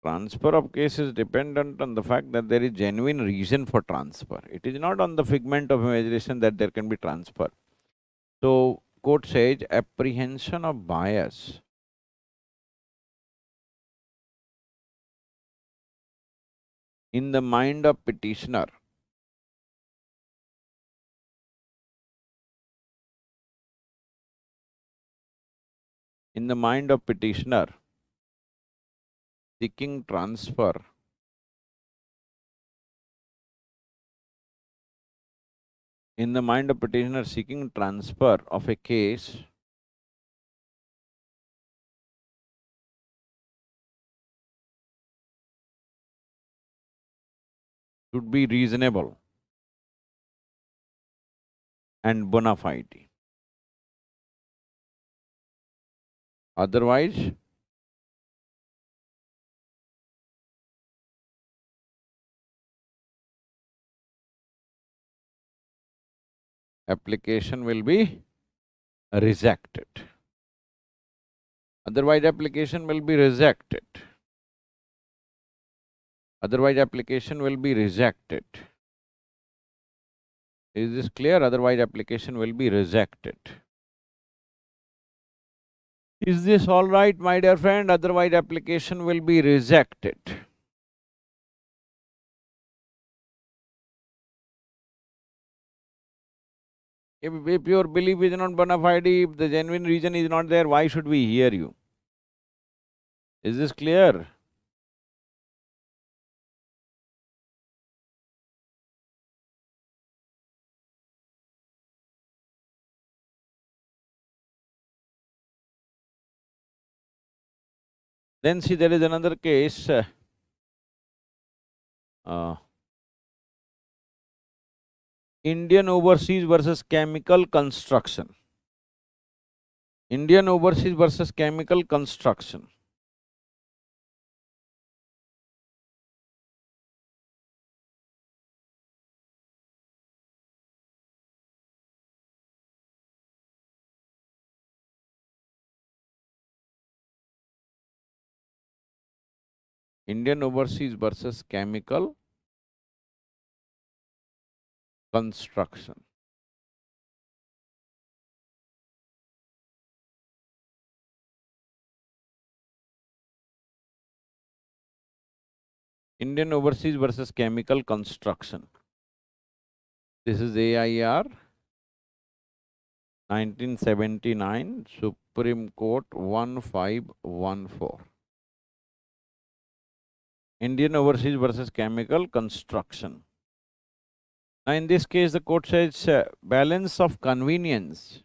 Transfer of case is dependent on the fact that there is genuine reason for transfer. It is not on the figment of imagination that there can be transfer. So, court says apprehension of bias in the mind of petitioner seeking transfer of a case should be reasonable and bona fide. Otherwise, application will be rejected. Otherwise, application will be rejected. Otherwise, application will be rejected. Is this clear? Otherwise, application will be rejected. Is this all right, my dear friend? Otherwise, application will be rejected. If your belief is not bona fide, if the genuine reason is not there, why should we hear you? Is this clear? Then see, there is another case, Indian Overseas versus Chemical Construction. Indian Overseas versus Chemical Construction. Indian Overseas versus Chemical Construction. Indian Overseas versus Chemical Construction. This is AIR 1979, Supreme Court 1514. Indian Overseas versus Chemical Construction. Now, in this case, the court says balance of convenience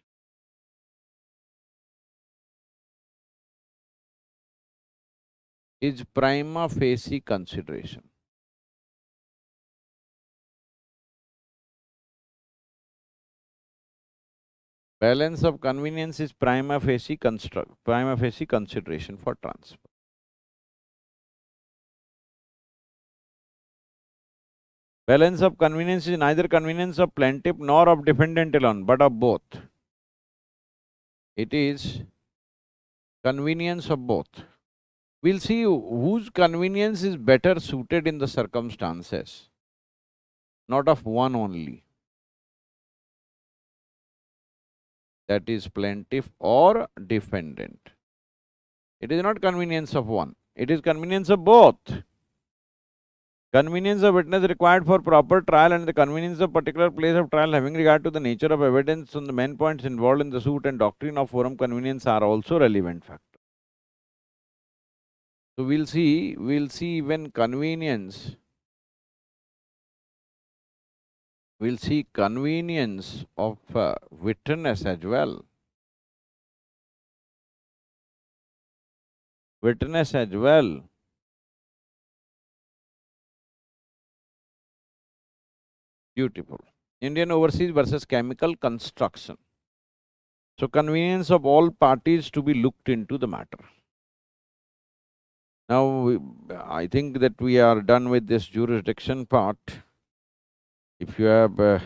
is prima facie consideration. Balance of convenience is prima facie consideration for transfer. Balance of convenience is neither convenience of plaintiff nor of defendant alone, but of both. It is convenience of both. We'll see whose convenience is better suited in the circumstances, not of one only. That is plaintiff or defendant. It is not convenience of one, it is convenience of both. Convenience of witness required for proper trial and the convenience of particular place of trial having regard to the nature of evidence on the main points involved in the suit and doctrine of forum convenience are also relevant factors. So we'll see even convenience. We'll see convenience of witness as well. Witness as well. Beautiful. Indian Overseas versus Chemical Construction. So convenience of all parties to be looked into the matter. Now, I think that we are done with this jurisdiction part. If you have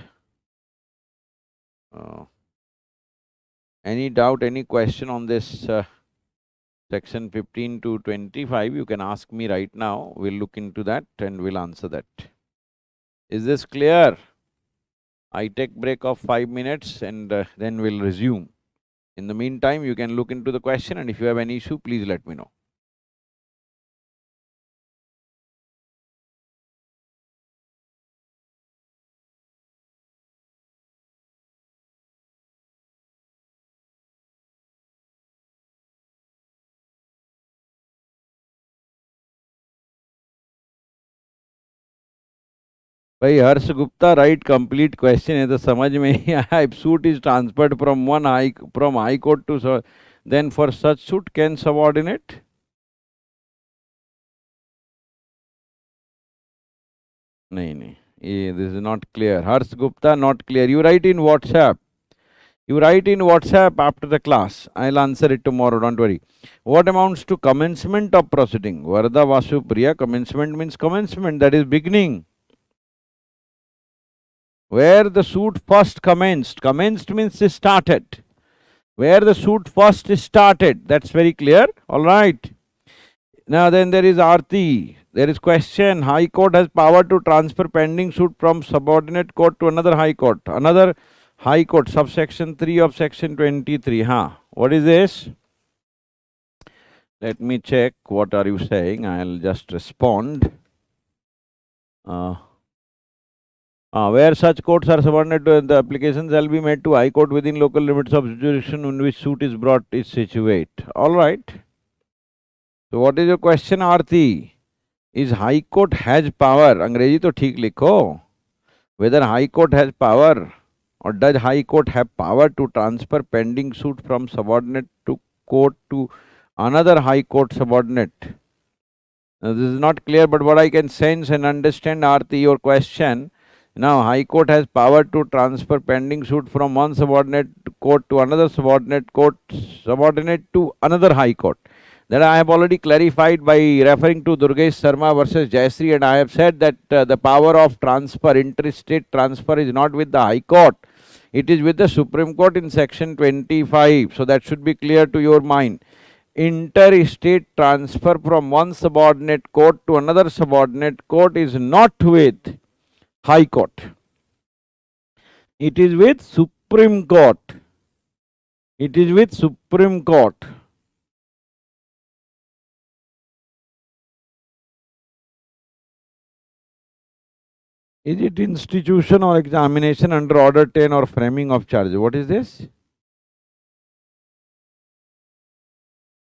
any doubt, any question on this section 15 to 25, you can ask me right now. We'll look into that and we'll answer that. Is this clear? I take break of 5 minutes and then we'll resume. In the meantime, you can look into the question, and if you have any issue, please let me know. भाई हर्ष Gupta right complete question है तो समझ में ही आया. If suit is transferred from high court to then for such suit can subordinate. नहीं, this is not clear. Harsh Gupta, not clear. You write in WhatsApp. You write in WhatsApp after the class. I'll answer it tomorrow, don't worry. What amounts to commencement of proceeding? Varda Vasu Priya, commencement means commencement, that is beginning. Where the suit first commenced. Commenced means started. Where the suit first started, that's very clear. All right. Now then there is Aarti. There is question. High Court has power to transfer pending suit from subordinate court to another High Court. Another High Court, subsection 3 of section 23. What is this? Let me check. What are you saying? I'll just respond. Where such courts are subordinate to the application shall be made to High Court within local limits of jurisdiction in which suit is brought is situate. All right. So what is your question, Aarti? Is High Court has power? अंग्रेजी तो ठीक लिखो. Whether High Court has power or does High Court have power to transfer pending suit from subordinate to court to another High Court subordinate? Now, this is not clear, but what I can sense and understand, Aarti, your question. Now, High Court has power to transfer pending suit from one subordinate court to another subordinate court, subordinate to another High Court. That I have already clarified by referring to Durgesh Sharma versus Jayashree, and I have said that the power of transfer, interstate transfer, is not with the High Court. It is with the Supreme Court in section 25. So that should be clear to your mind. interstate transfer from one subordinate court to another subordinate court is not with High Court. It is with Supreme Court. It is with Supreme Court. Is it institution or examination under Order 10 or framing of charges? What is this?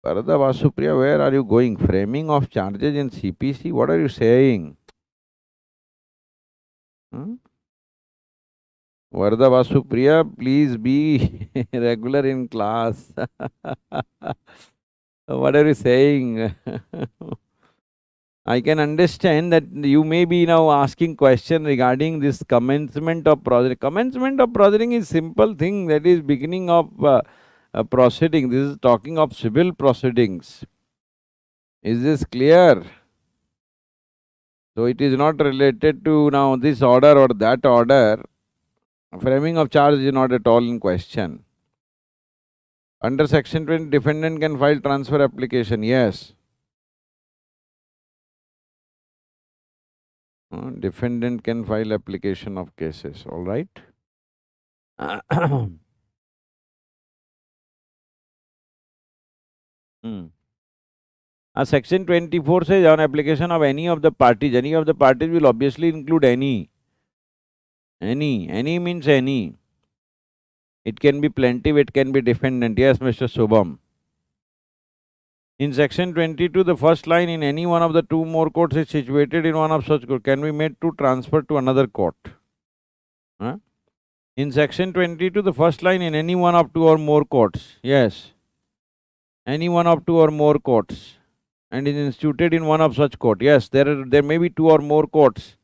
Varada Vasupriya, where are you going? Framing of charges in CPC? What are you saying? Varada Vasupriya, please be regular in class. What are you saying? I can understand that you may be now asking question regarding this commencement of proceeding. Commencement of proceeding is simple thing, that is beginning of proceeding. This is talking of civil proceedings. Is this clear? So it is not related to now this order or that order. Framing of charge is not at all in question. Under section 20, defendant can file transfer application. Yes. Defendant can file application of cases. All right. Section 24 says on application of any of the parties will obviously include any. Any means any. It can be plaintiff, it can be defendant. Yes, Mr. Subham. In section 22, the first line, in any one of the two more courts is situated in one of such court, can be made to transfer to another court. In section 22, the first line, in any one of two or more courts. Yes. Any one of two or more courts. And is instituted in one of such court. Yes, there may be two or more courts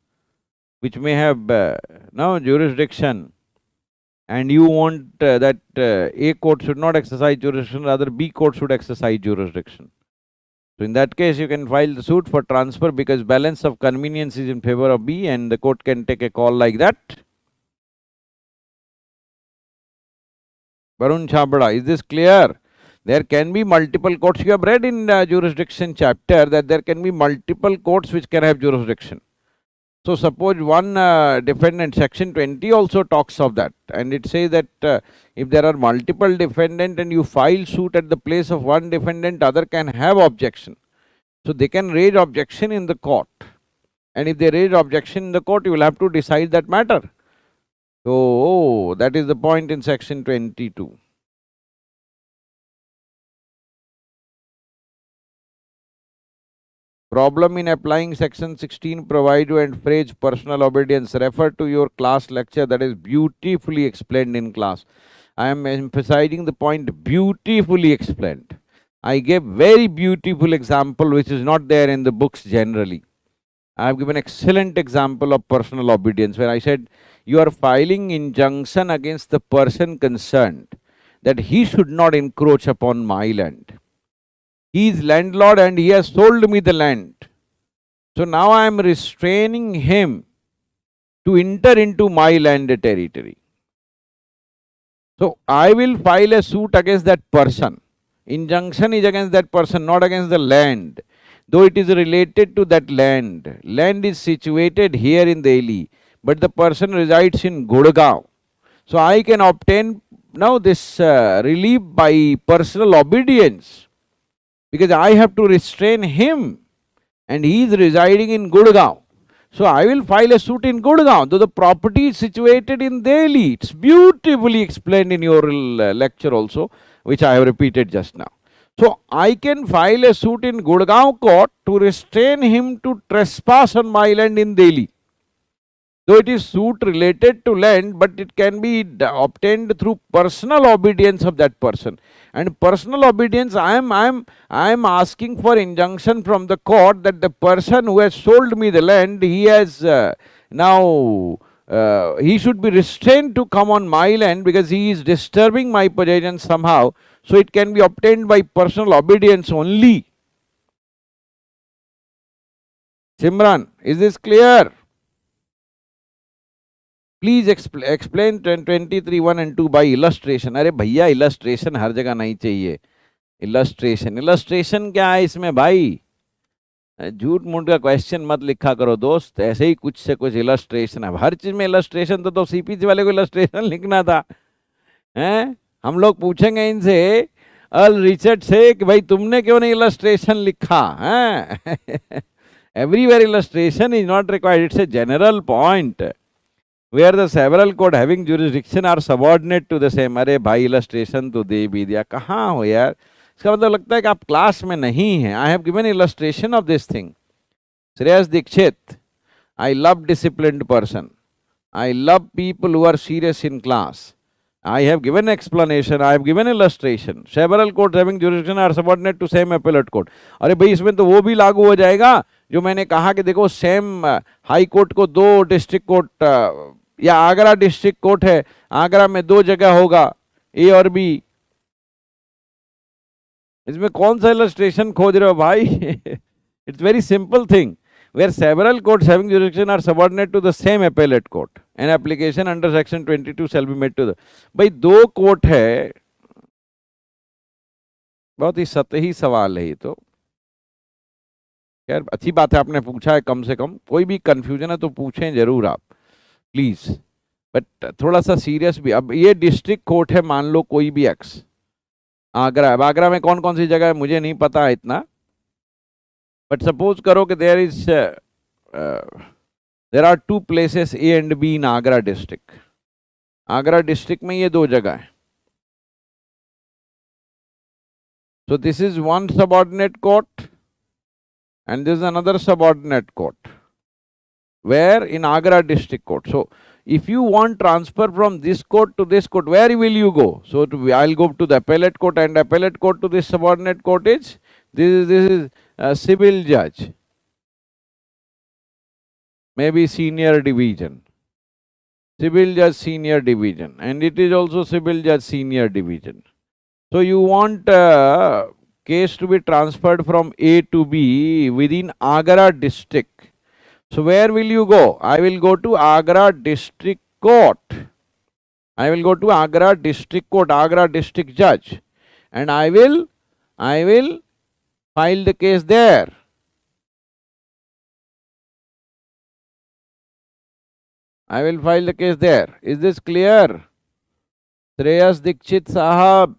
which may have jurisdiction, and you want that A court should not exercise jurisdiction, rather B court should exercise jurisdiction. So in that case, you can file the suit for transfer because balance of convenience is in favor of B and the court can take a call like that. Varun Chabda, is this clear? There can be multiple courts. You have read in jurisdiction chapter that there can be multiple courts which can have jurisdiction. So suppose one defendant, section 20 also talks of that, and it says that if there are multiple defendants and you file suit at the place of one defendant, other can have objection. So they can raise objection in the court, and if they raise objection in the court, you will have to decide that matter. So that is the point in section 22. Problem in applying section 16 provide you and phrase personal obedience. Refer to your class lecture that is beautifully explained in class. I am emphasizing the point beautifully explained. I gave very beautiful example which is not there in the books generally. I have given excellent example of personal obedience where I said you are filing injunction against the person concerned that he should not encroach upon my land. He is landlord and he has sold me the land. So now I am restraining him to enter into my land territory. So I will file a suit against that person. Injunction is against that person, not against the land. Though it is related to that land. Land is situated here in Delhi, but the person resides in Gurgaon. So I can obtain now this relief by personal obedience, because I have to restrain him and he is residing in Gurgaon. So I will file a suit in Gurgaon, though the property is situated in Delhi. It's beautifully explained in your lecture also, which I have repeated just now. So I can file a suit in Gurgaon court to restrain him to trespass on my land in Delhi. Though it is suit related to land, but it can be obtained through personal obedience of that person. And personal obedience, I am asking for injunction from the court that the person who has sold me the land, he has he should be restrained to come on my land because he is disturbing my possession somehow. So it can be obtained by personal obedience only. Simran, is this clear? Please explain 23(1) and 2 by illustration. अरे भैया illustration हर जगह नहीं चाहिए. Illustration, illustration क्या है इसमें भाई? झूठ मूठ का क्वेश्चन मत लिखा करो दोस्त, ऐसे ही कुछ से कुछ इलस्ट्रेशन है, हर चीज में इलस्ट्रेशन। तो सीपीसी वाले को इलस्ट्रेशन लिखना था, हैं? हम लोग पूछेंगे इनसे अल रिचर्ड से कि भाई तुमने क्यों नहीं इलस्ट्रेशन लिखा है? Everywhere illustration is not required, it's a general point where the several code having jurisdiction are subordinate to the same. अरे भाई इलस्ट्रेशन तो दे भी दिया, कहाँ हो यार? इसका मतलब लगता है कि आप क्लास में नहीं हैं। I have given illustration of this thing. Shreyas Dixit, I love disciplined person, I love people who are serious in class. I have given explanation, I have given illustration. Several courts having jurisdiction are subordinate to same appellate court. अरे भाई इसमें तो वो भी लागू हो जाएगा जो मैंने कहा कि देखो सेम हाई कोर्ट को दो डिस्ट्रिक्ट कोर्ट या आगरा डिस्ट्रिक्ट कोर्ट है, आगरा में दो जगह होगा ए और बी। इसमें कौन सा इलस्ट्रेशन खोज रहे हो भाई? It's very simple thing where several courts having jurisdiction are subordinate to the same appellate court. An application under section 22 shall be made to the। भाई दो कोर्ट है, बहुत ही सतही सवाल है ये तो। खैर अच्छी बात है आपने पूछा है, कम से कम कोई भी कंफ्यूजन है तो पूछें जरूर आप प्लीज, बट थोड़ा सा सीरियस भी। अब ये डिस्ट्रिक्ट कोर्ट है, मान लो कोई भी एक्स, आगरा। अब आगरा में कौन कौन सी जगह है मुझे नहीं पता है इतना, बट सपोज करो कि there are two places A and B in Agra district. Agra district में ये दो जगह है। So this is one subordinate court and this is another subordinate court where in Agra district court. So if you want transfer from this court to this court, where will you go? So I'll go to the appellate court, and appellate court to this subordinate court is this is a civil judge, maybe senior division, civil judge senior division, and it is also civil judge senior division. So you want case to be transferred from A to B within Agra district. So where will you go? I will go to Agra district court. I will go to Agra district court, Agra district judge, and I will file the case there. I will file the case there. Is this clear? Shreyas Dixit sahab,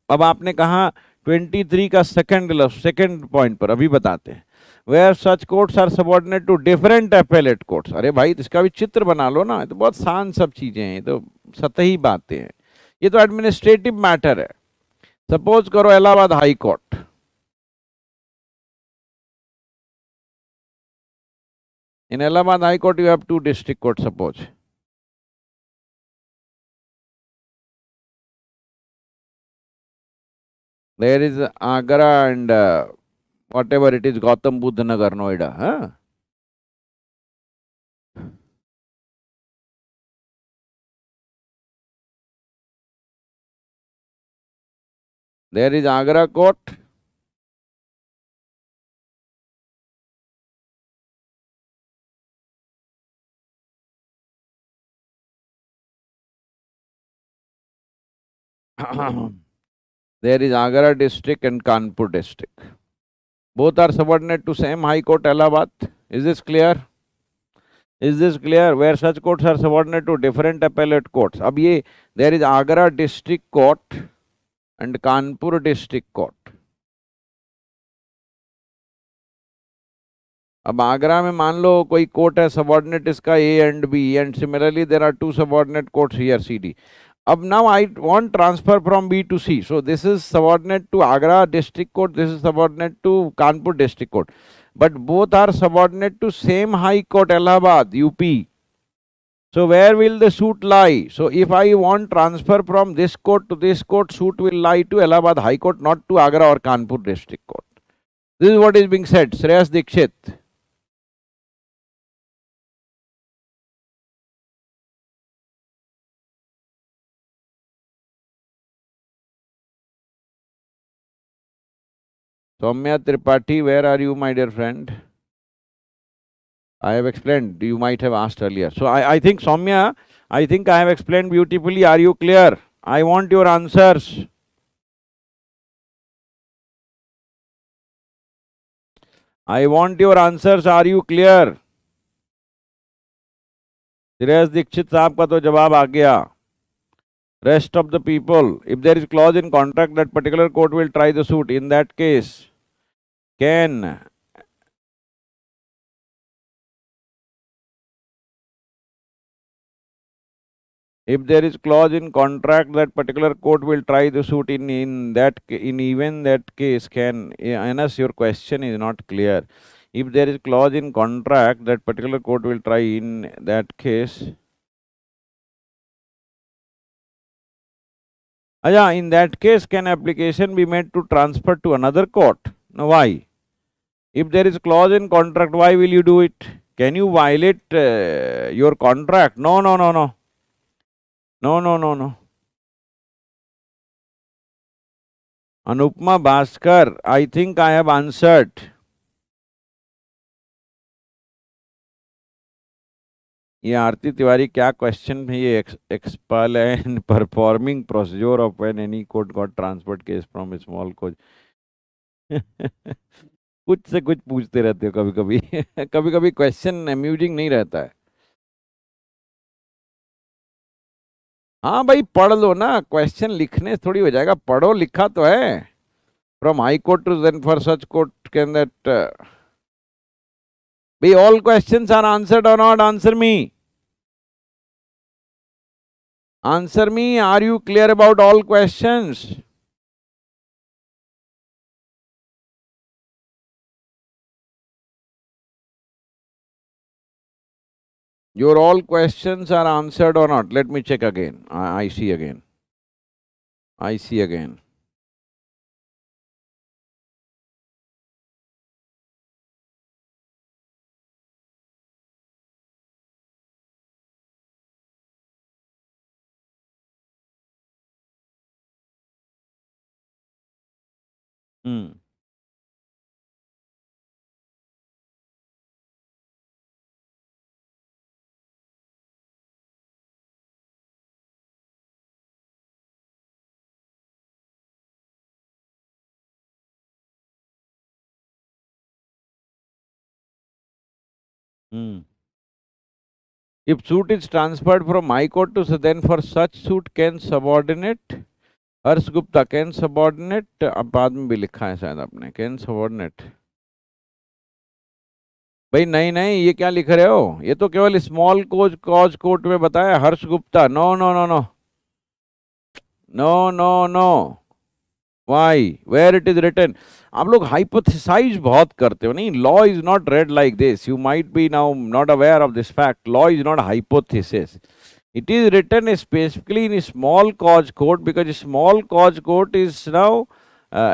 अब आपने कहा 23 का second point पर अभी बताते हैं। Where such courts are subordinate to different appellate courts. अरे भाई इसका भी चित्र बना लो ना, ये तो बहुत शान सब चीजें हैं, ये तो सतही बातें हैं, ये तो एडमिनिस्ट्रेटिव मैटर है। सपोज करो Allahabad high court, in Allahabad high court you have two district court. Suppose there is Agra and whatever it is, Gautam Buddha Nagar, Noida. Huh? There is Agra court. There is Agra district and Kanpur district. Both are subordinate to same High Court, Allahabad. Is this clear? Is this clear? Where such courts are subordinate to different appellate courts. अब ये there is Agra district court and Kanpur district court. अब आगरा में मान लो कोई court है, subordinate इसका A and B, and similarly there are two subordinate courts here C D. अब now I want transfer from B to C. So this is subordinate to Agra district court, this is subordinate to Kanpur district court. But both are subordinate to same high court, Allahabad, UP. So where will the suit lie? So if I want transfer from this court to this court, suit will lie to Allahabad High Court, not to Agra or Kanpur district court. This is what is being said. Shreyas Dikshit. Soumya Tripathi, where are you, my dear friend? I have explained. You might have asked earlier. So I think, Soumya, I think I have explained beautifully. Are you clear? I want your answers. I want your answers. Are you clear? Shreyas Dixit sahab का तो जवाब आ गया. Rest of the people, if there is clause in contract that particular court will try the suit, in that case, can if there is clause in contract that particular court will try the suit in even that case can unless your question is not clear. If there is clause in contract that particular court will try in that case. In that case, can application be made to transfer to another court? Now, why? If there is clause in contract, why will you do it? Can you violate your contract? No, no, no, no. No, no, no, no. Anupma Bhaskar, I think I have answered. ये आरती तिवारी क्या question है ये expel and performing procedure of when any court got transferred case from small court. कुछ से कुछ पूछते रहते हो कभी कभी. कभी कभी क्वेश्चन अम्यूजिंग नहीं रहता है. हाँ भाई पढ़ लो ना, क्वेश्चन लिखने थोड़ी हो जाएगा, पढ़ो, लिखा तो है. From high court to then for such court can that भाई ऑल क्वेश्चंस आर आंसर्ड और not? Answer me. Answer me, are you clear about all questions? Your all questions are answered or not? Let me check again. I see again. I see again. If suit is transferred from High Court to then for such suit can subordinate Harsh Gupta can subordinate, अब बाद में भी लिखा है शायद आपने, can subordinate. भाई नहीं नहीं, ये क्या लिख रहे हो? ये तो केवल स्मॉल कॉज कोर्ट में बताया Harsh Gupta. No no no no no no no. Why? Where it is written? आप लोग हाइपोथेसाइज बहुत करते हो. नहीं, law is not read like this. You might be now not aware of this fact. Law is not hypothesis. It is written specifically in small cause court because small cause court is now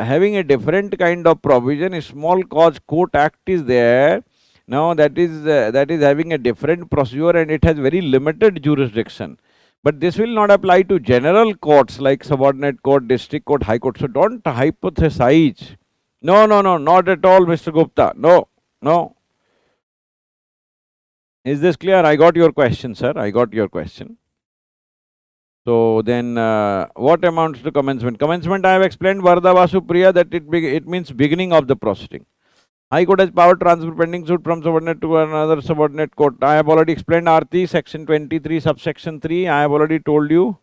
having a different kind of provision. Small cause court act is there now, that is having a different procedure and it has very limited jurisdiction. But this will not apply to general courts like subordinate court, district court, high court. So don't hypothesize. No, no, no, not at all, Mr. Gupta. No, no. Is this clear? I got your question, sir. I got your question. So then, what amounts to commencement? Commencement, I have explained, Varda Vasu Priya, that it means beginning of the proceeding. High Court has power transfer pending suit from subordinate to another subordinate court. I have already explained Aarti, section 23, subsection 3. I have already told you.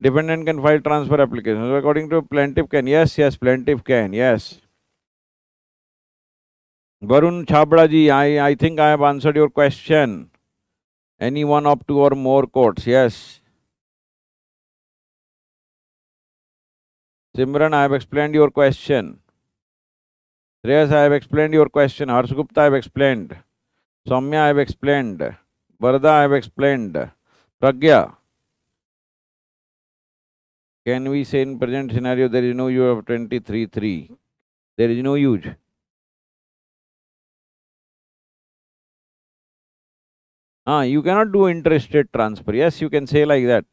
Defendant can file transfer application. So according to plaintiff can. Yes, yes, plaintiff can. Yes. Varun Chabra ji, I think I have answered your question. Any one of two or more courts. Yes. Simran, I have explained your question. Shreyas, I have explained your question. Harsh Gupta, I have explained. Soumya, I have explained. Varda, I have explained. Pragya, can we say in present scenario there is no use of 23.3? There is no use. You cannot do interstate transfer. Yes, you can say like that.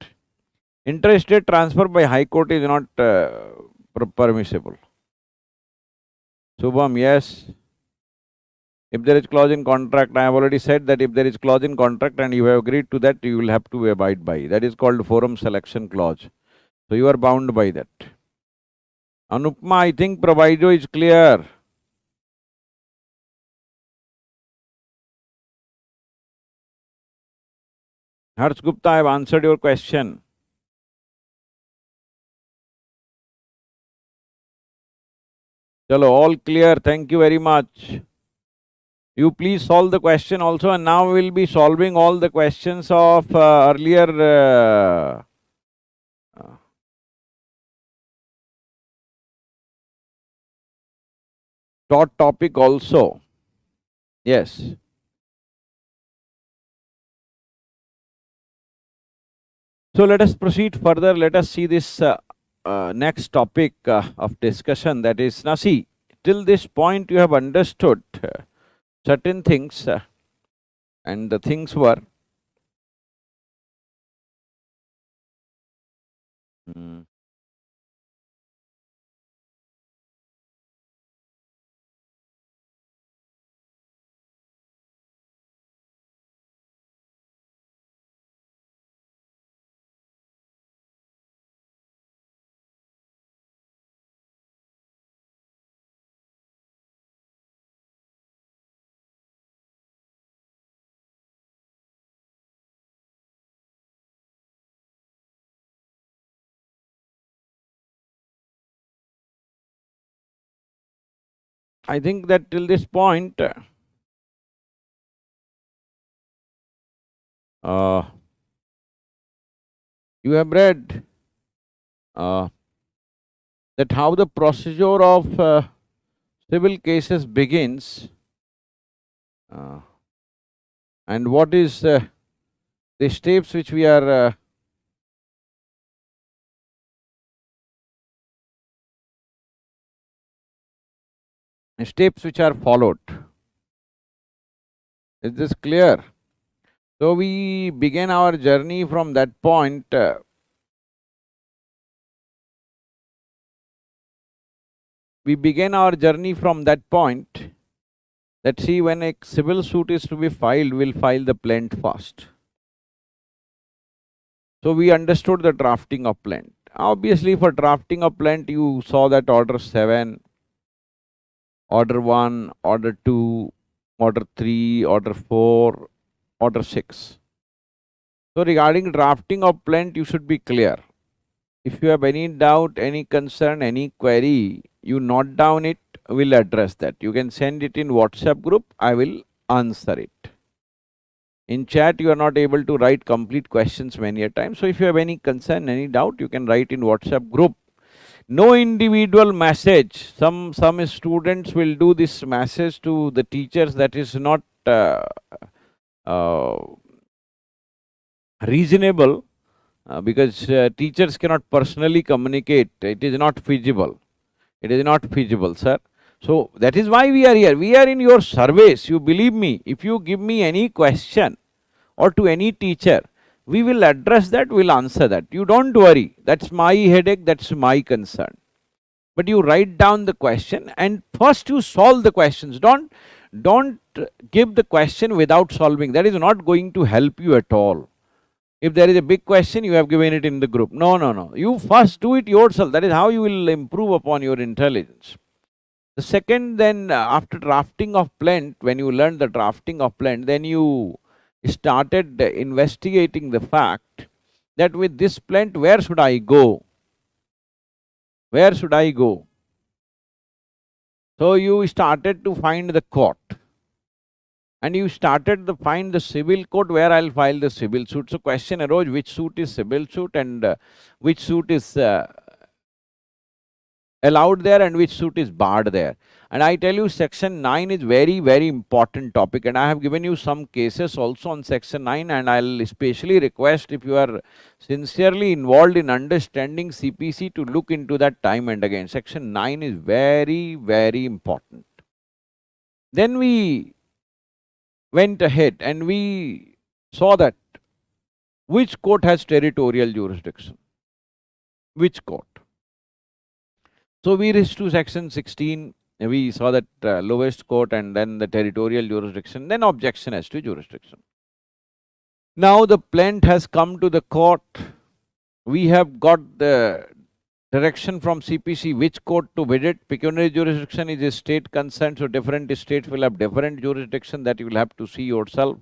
Interstate transfer by High Court is not permissible. Subham, yes. If there is clause in contract, I have already said that if there is clause in contract and you have agreed to that, you will have to abide by. That is called forum selection clause. So you are bound by that. Anupma, I think proviso is clear. Harsh Gupta, I have answered your question. Chalo, all clear. Thank you very much. You please solve the question also, and now we will be solving all the questions of earlier taught topic also. Yes. So let us proceed further. Let us see this next topic of discussion, that is, now see, till this point you have understood certain things, and the things were mm, I think that till this point uh, you have read that how the procedure of civil cases begins, uh, and what is the steps which we are steps which are followed. Is this clear? So we began our journey from that point. We began our journey from that point, that see, when a civil suit is to be filed, we'll file the plaint first. So we understood the drafting of plaint. Obviously, for drafting of plaint, you saw that order 7, order 1, order 2, order 3, order 4, order 6. So regarding drafting of plaint, you should be clear. If you have any doubt, any concern, any query, you note down it, we'll address that. You can send it in WhatsApp group, I will answer it. In chat, you are not able to write complete questions many a time. So if you have any concern, any doubt, you can write in WhatsApp group. No individual message. Some students will do this message to the teachers, that is not uh, reasonable, because teachers cannot personally communicate. It is not feasible. It is not feasible, sir. So that is why we are here. We are in your service. You believe me. If you give me any question or to any teacher, we will address that, we'll answer that. You don't worry. That's my headache, that's my concern. But you write down the question and first you solve the questions. Don't give the question without solving. That is not going to help you at all. If there is a big question, you have given it in the group. No, no, no. You first do it yourself. That is how you will improve upon your intelligence. The second, then after drafting of plaint, when you learn the drafting of plaint, then you started investigating the fact that with this plaint, where should I go? Where should I go? So you started to find the court. And you started to find the civil court where I'll file the civil suit. So question arose, which suit is civil suit and which suit is allowed there and which suit is barred there. And I tell you, section 9 is very, very important topic, and I have given you some cases also on section 9, and I'll especially request, if you are sincerely involved in understanding CPC, to look into that time and again. Section 9 is very, very important. Then we went ahead and we saw that which court has territorial jurisdiction. Which court? So we reached to section 16, we saw that lowest court and then the territorial jurisdiction, then objection as to jurisdiction. Now the plaint has come to the court, we have got the direction from CPC which court to visit. Pecuniary jurisdiction is a state concern, so different states will have different jurisdiction, that you will have to see yourself.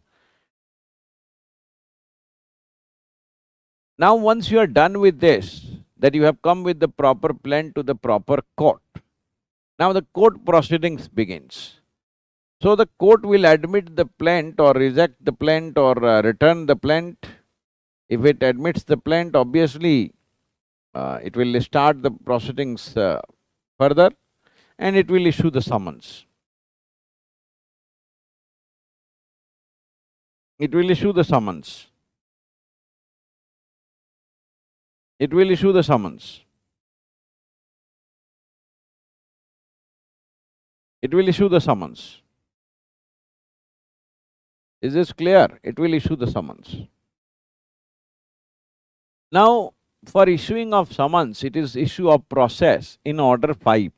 Now, once you are done with this, that you have come with the proper plan to the proper court, now the court proceedings begins. So the court will admit the plant or reject the plant or return the plant. If it admits the plant, obviously it will start the proceedings further and it will issue the summons. It will issue the summons. It will issue the summons. It will issue the summons. Is this clear? It will issue the summons. Now, for issuing of summons, it is issue of process in order 5.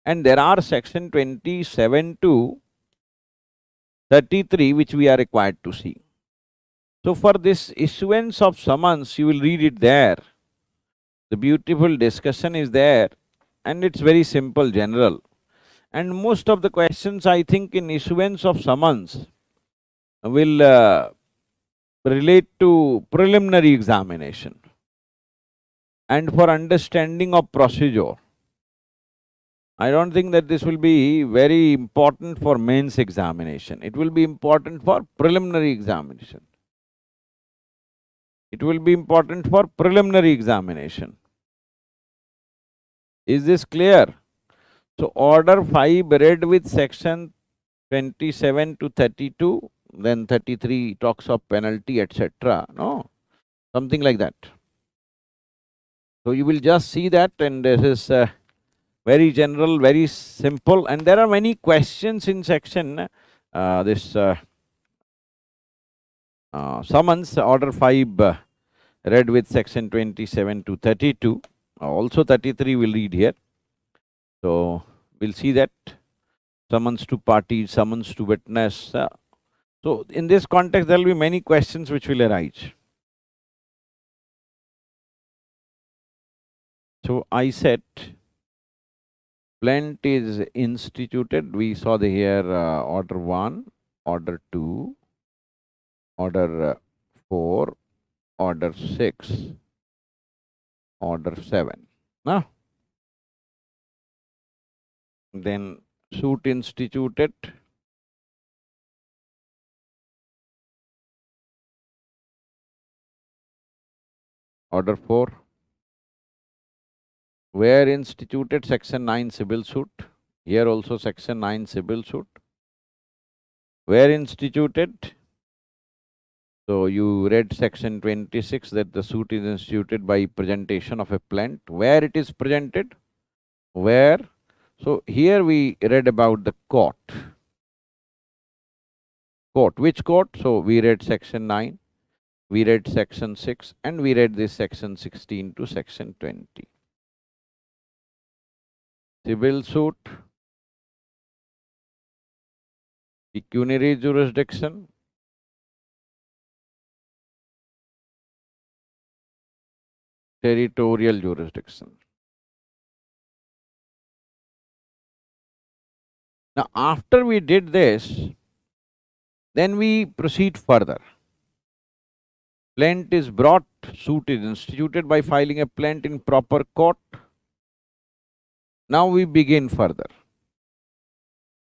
And there are section 27 to 33 which we are required to see. So, for this issuance of summons, you will read it there. The beautiful discussion is there and it's very simple, general. And most of the questions, I think, in issuance of summons will relate to preliminary examination and for understanding of procedure. I don't think that this will be very important for mains examination. It will be important for preliminary examination. It will be important for preliminary examination. Is this clear? So, order 5 read with section 27 to 32, then 33 talks of penalty, etc. No, something like that. So, you will just see that, and this is very general, very simple, and there are many questions in section summons order 5 read with section 27 to 32. Also 33 will read here. So, we'll see that summons to party, summons to witness. So, in this context, there will be many questions which will arise. So, I said plant is instituted. We saw the here order 1, order 2, order 4, order 6, order 7. Now, then suit instituted, order 4, where instituted section 9 civil suit, here also section 9 civil suit, where instituted. So, you read section 26 that the suit is instituted by presentation of a plant. Where it is presented? Where? So, here we read about the court. Court. Which court? So, we read section 9, we read section 6 and we read this section 16 to section 20. Civil suit, pecuniary jurisdiction, territorial jurisdiction. Now, after we did this, then we proceed further. Plant is brought, suit is instituted by filing a plant in proper court. Now we begin further.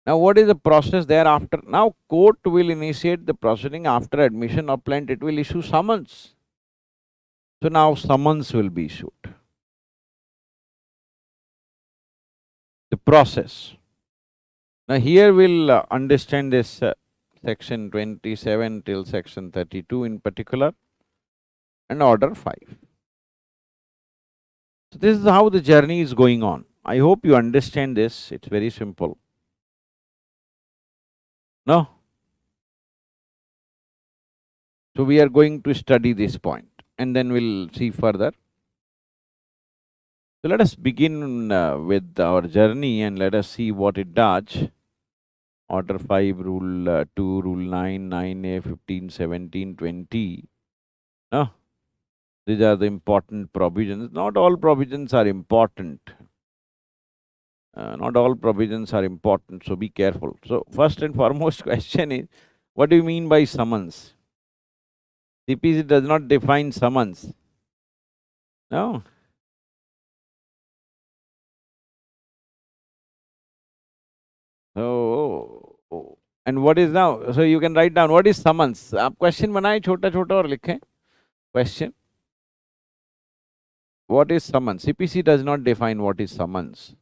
Now, what is the process thereafter? Now, court will initiate the proceeding after admission of plant. It will issue summons. So, now summons will be issued. The process. Now, here we'll understand this section 27 till section 32 in particular and order 5. So, this is how the journey is going on. I hope you understand this. It's very simple. No? So, we are going to study this point and then we'll see further. So, let us begin with our journey and let us see what it does. Order 5, Rule 2, Rule 9, 9A, 15, 17, 20. No? These are the important provisions. Not all provisions are important. Not all provisions are important, so be careful. So, first and foremost question is, what do you mean by summons? CPC does not define summons. No? Oh. And what is now? So you can write down what is summons. आप question बनाए छोटा छोटा और लिखें. Question. What is summons? CPC does not define what is summons.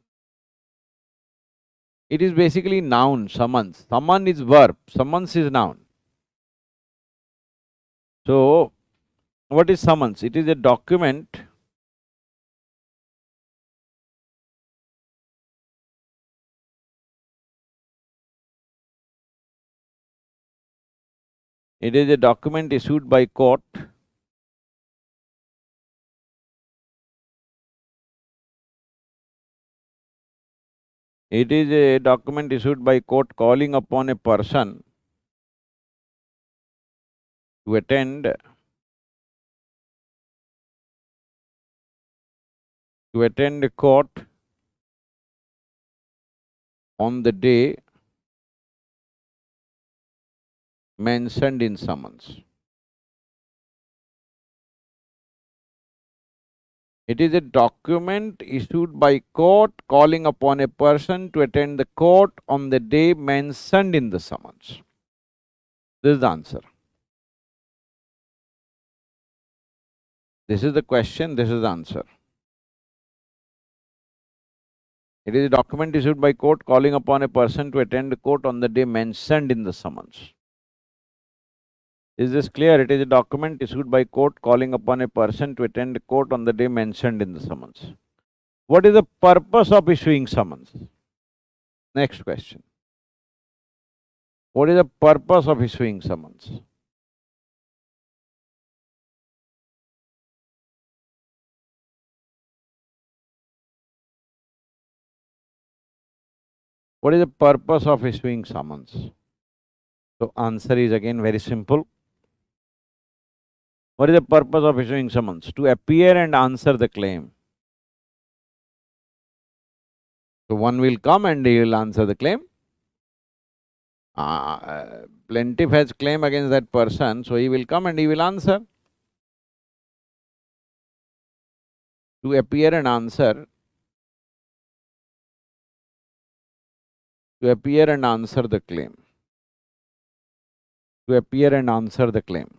It is basically noun, summons. Summon is verb, summons is noun. So, what is summons? It is a document issued by court calling upon a person to attend a court on the day mentioned in summons. It is a document issued by court calling upon a person to attend the court on the day mentioned in the summons. This is the answer. This is the question, this is the answer. It is a document issued by court calling upon a person to attend the court on the day mentioned in the summons. Is this clear? It is a document issued by court calling upon a person to attend the court on the day mentioned in the summons. What is the purpose of issuing summons? Next question. What is the purpose of issuing summons? What is the purpose of issuing summons? So answer is again very simple. What is the purpose of issuing summons? To appear and answer the claim. So one will come and he will answer the claim. Plaintiff has claim against that person, so he will come and he will answer. To appear and answer. To appear and answer the claim. To appear and answer the claim.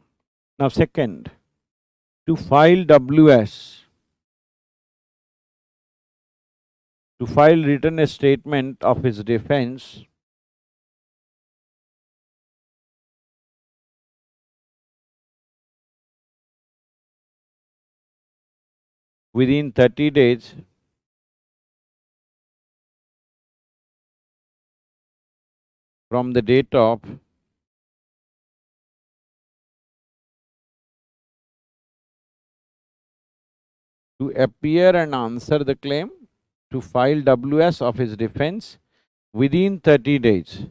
Now second, to file WS. To file written a statement of his defense within 30 days from the date of to appear and answer the claim, to file WS of his defense within 30 days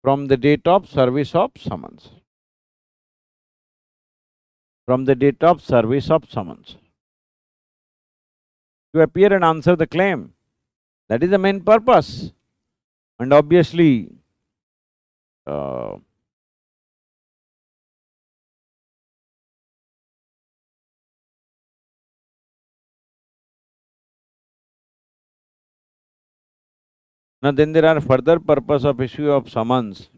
from the date of service of summons. From the date of service of summons. To appear and answer the claim. That is the main purpose. And obviously, now then there are further purpose of issue of summons,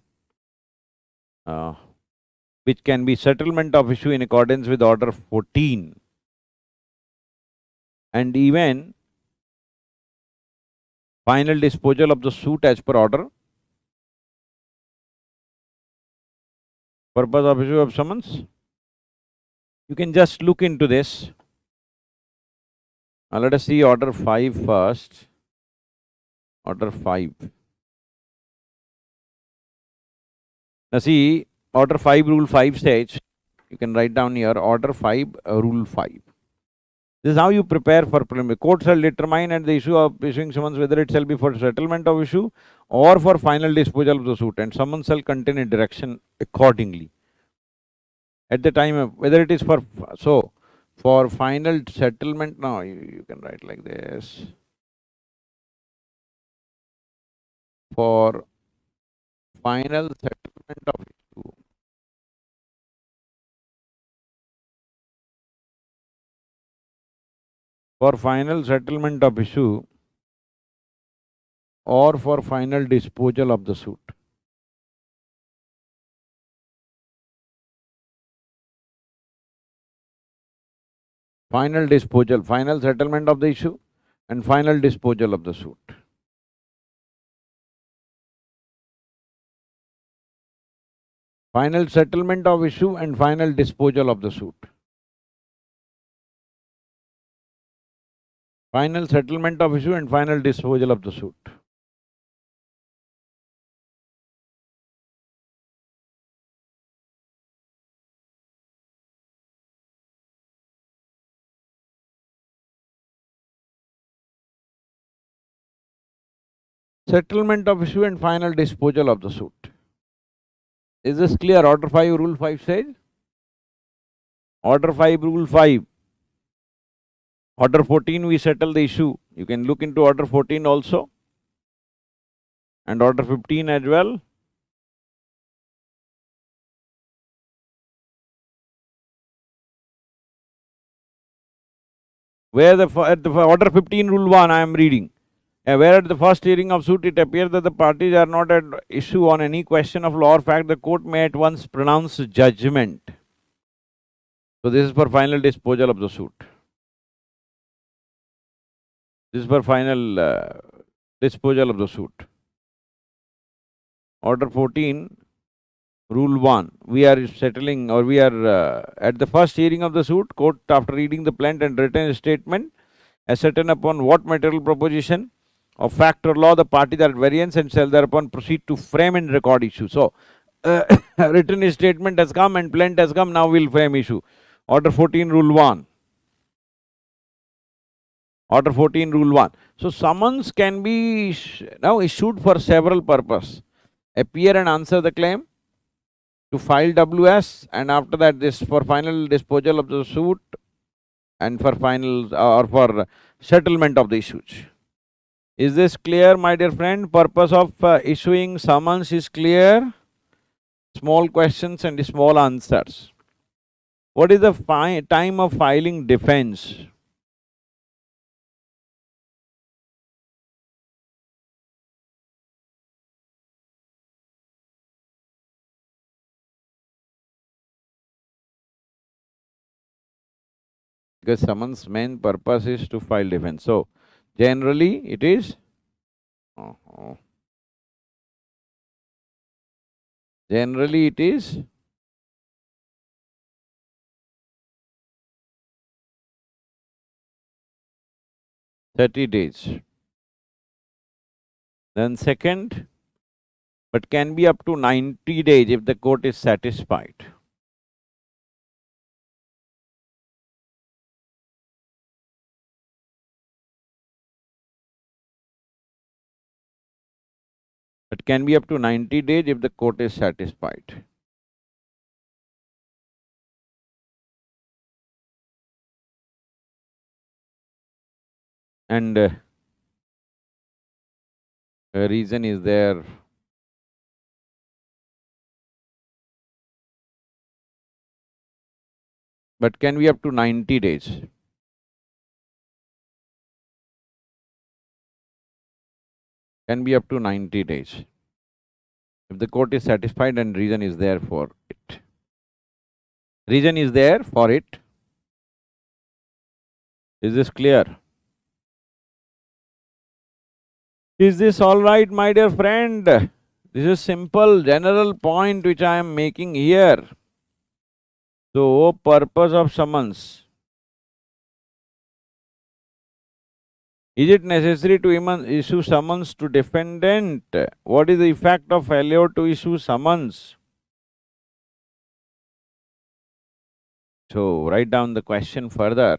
which can be settlement of issue in accordance with Order 14 and even final disposal of the suit as per order. Purpose of issue of summons. You can just look into this. Now let us see Order 5 first. Order 5. Now see, Order 5, Rule 5 states, you can write down here, Order 5, Rule 5. This is how you prepare for preliminary. Court shall determine at the issue of issuing summons whether it shall be for settlement of issue or for final disposal of the suit, and summons shall contain a direction accordingly. At the time of, whether it is for, so, for final settlement, no, you can write like this. For final settlement of issue, for final settlement of issue or for final disposal of the suit. Final disposal, final settlement of the issue and final disposal of the suit. Final settlement of issue and final disposal of the suit. Final settlement of issue and final disposal of the suit. Settlement of issue and final disposal of the suit. Is this clear? Order 5, Rule 5 says? Order 5, Rule 5. Order 14, we settle the issue. You can look into Order 14 also. And Order 15 as well. Where at the Order 15, Rule 1, I am reading. Where at the first hearing of suit it appears that the parties are not at issue on any question of law or fact, the court may at once pronounce judgment. So this is for final disposal of the suit. This is for final disposal of the suit. Order 14, Rule 1, we are settling, or we are at the first hearing of the suit, court after reading the plaintiff and written statement, ascertain upon what material proposition of fact or law the parties are at variance and shall thereupon proceed to frame and record issue. So, written statement has come and plaintiff has come, now we'll frame issue. Order 14, Rule 1. Order 14, Rule 1. So, summons can be now issued for several purposes. Appear and answer the claim, to file WS, and after that this for final disposal of the suit and for final or for settlement of the issues. Is this clear, my dear friend? Purpose of issuing summons is clear. Small questions and small answers. What is the time of filing defense? Because summons main purpose is to file defense. So, generally it is generally it is 30 days. Then second, but can be up to 90 days if the court is satisfied. It can be up to 90 days if the court is satisfied. And a reason is there. But can be up to 90 days. Can be up to 90 days. If the court is satisfied and reason is there for it. Reason is there for it. Is this clear? Is this all right, my dear friend? This is simple general point which I am making here. So, purpose of summons. Is it necessary to issue summons to defendant? What is the effect of failure to issue summons? So, write down the question further.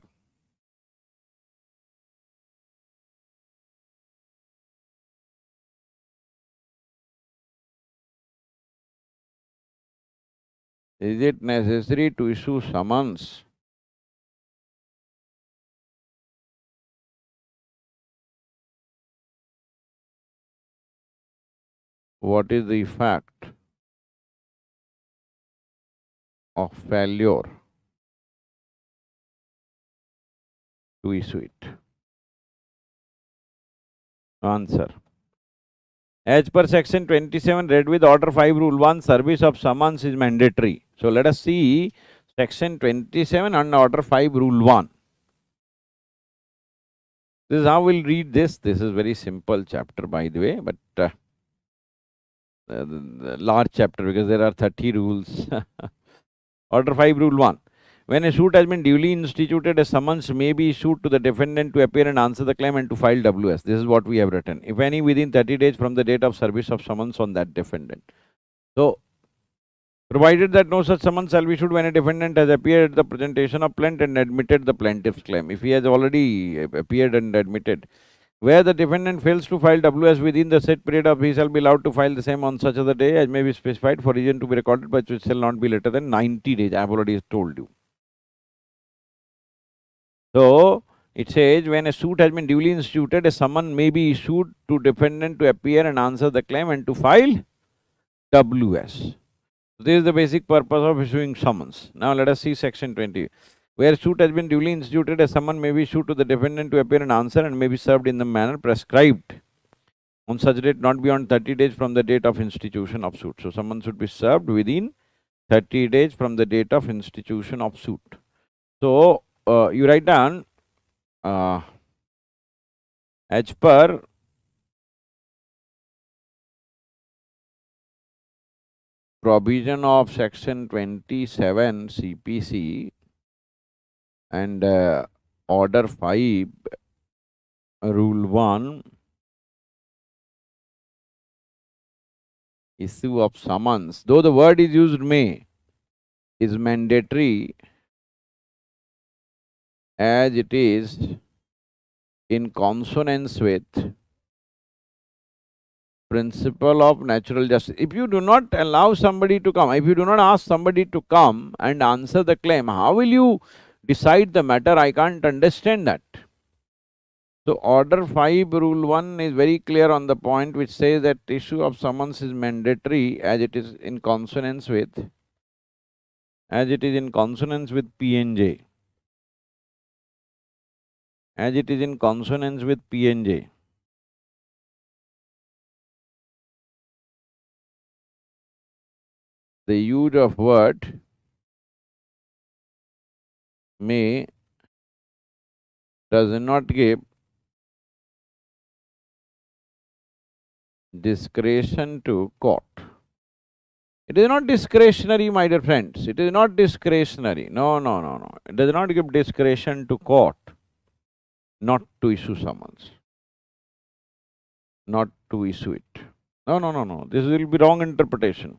Is it necessary to issue summons? What is the effect of failure to issue it? Answer. As per section 27, read with order 5 rule 1, service of summons is mandatory. So let us see section 27 and order 5 rule 1. This is how we'll read this. This is very simple chapter, by the way, but large chapter because there are 30 rules. Order 5 rule 1. When a suit has been duly instituted, a summons may be issued to the defendant to appear and answer the claim and to file WS. This is what we have written. If any, within 30 days from the date of service of summons on that defendant. So, provided that no such summons shall be issued when a defendant has appeared at the presentation of plaint and admitted the plaintiff's claim. If he has already appeared and admitted, where the defendant fails to file WS within the set period of, he shall be allowed to file the same on such other day as may be specified for reason to be recorded, but which shall not be later than 90 days. I have already told you. So, it says when a suit has been duly instituted, a summon may be issued to defendant to appear and answer the claim and to file WS. This is the basic purpose of issuing summons. Now, let us see section 20. Where suit has been duly instituted, a summon may be issued to the defendant to appear and answer and may be served in the manner prescribed on such date not beyond 30 days from the date of institution of suit. So, summons should be served within 30 days from the date of institution of suit. So, you write down as per provision of section 27 CPC and order 5 rule 1, issue of summons, though the word is used may, is mandatory as it is in consonance with principle of natural justice. If you do not allow somebody to come, if you do not ask somebody to come and answer the claim, how will you decide the matter? I can't understand that. So, order 5 rule 1 is very clear on the point which says that issue of summons is mandatory as it is in consonance with, PNJ. As it is in consonance with PNJ. The use of word may does not give discretion to court. It is not discretionary, my dear friends. It is not discretionary. No. It does not give discretion to court not to issue summons, not to issue it. No. This will be wrong interpretation.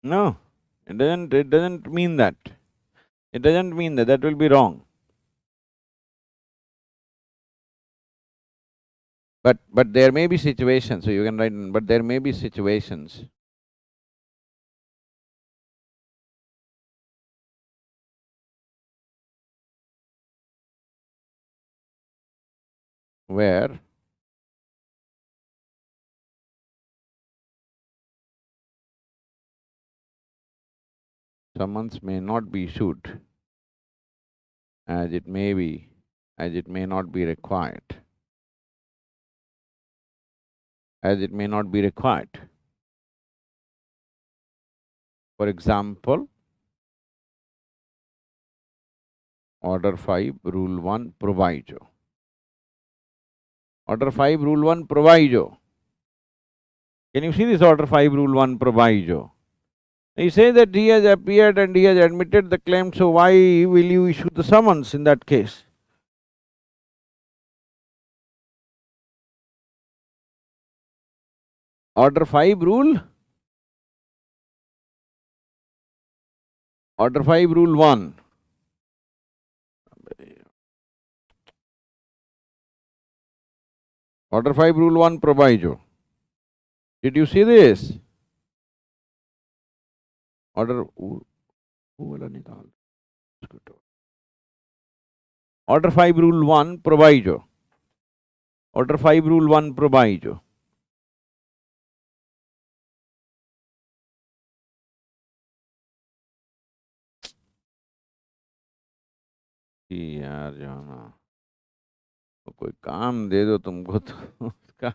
No, it doesn't mean that. It doesn't mean that. That will be wrong. But there may be situations, so you can write, but there may be situations where summons may not be issued as it may not be required. As it may not be required. For example, order 5 rule 1 proviso. Order 5 rule 1 proviso. Can you see this order 5 rule 1 proviso? He says that he has appeared and he has admitted the claim, so why will you issue the summons in that case? Order 5 rule? Order 5 rule 1. Order 5 rule 1 proviso. Did you see this? Order Order 5 Rule 1 proviso. Order 5 Rule 1 proviso. यार जाना तो कोई काम दे दो तुमको तो उसका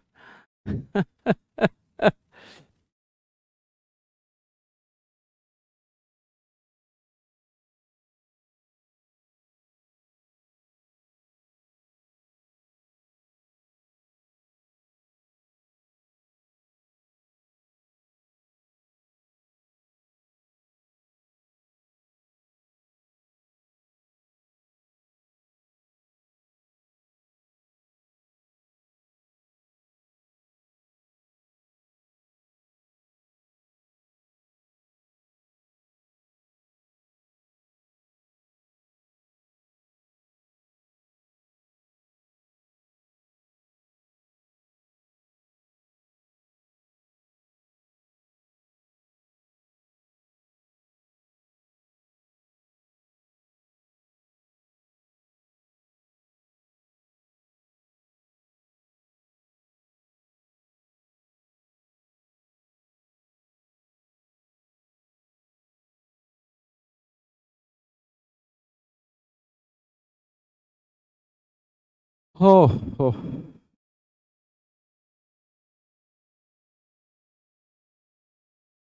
oh, oh.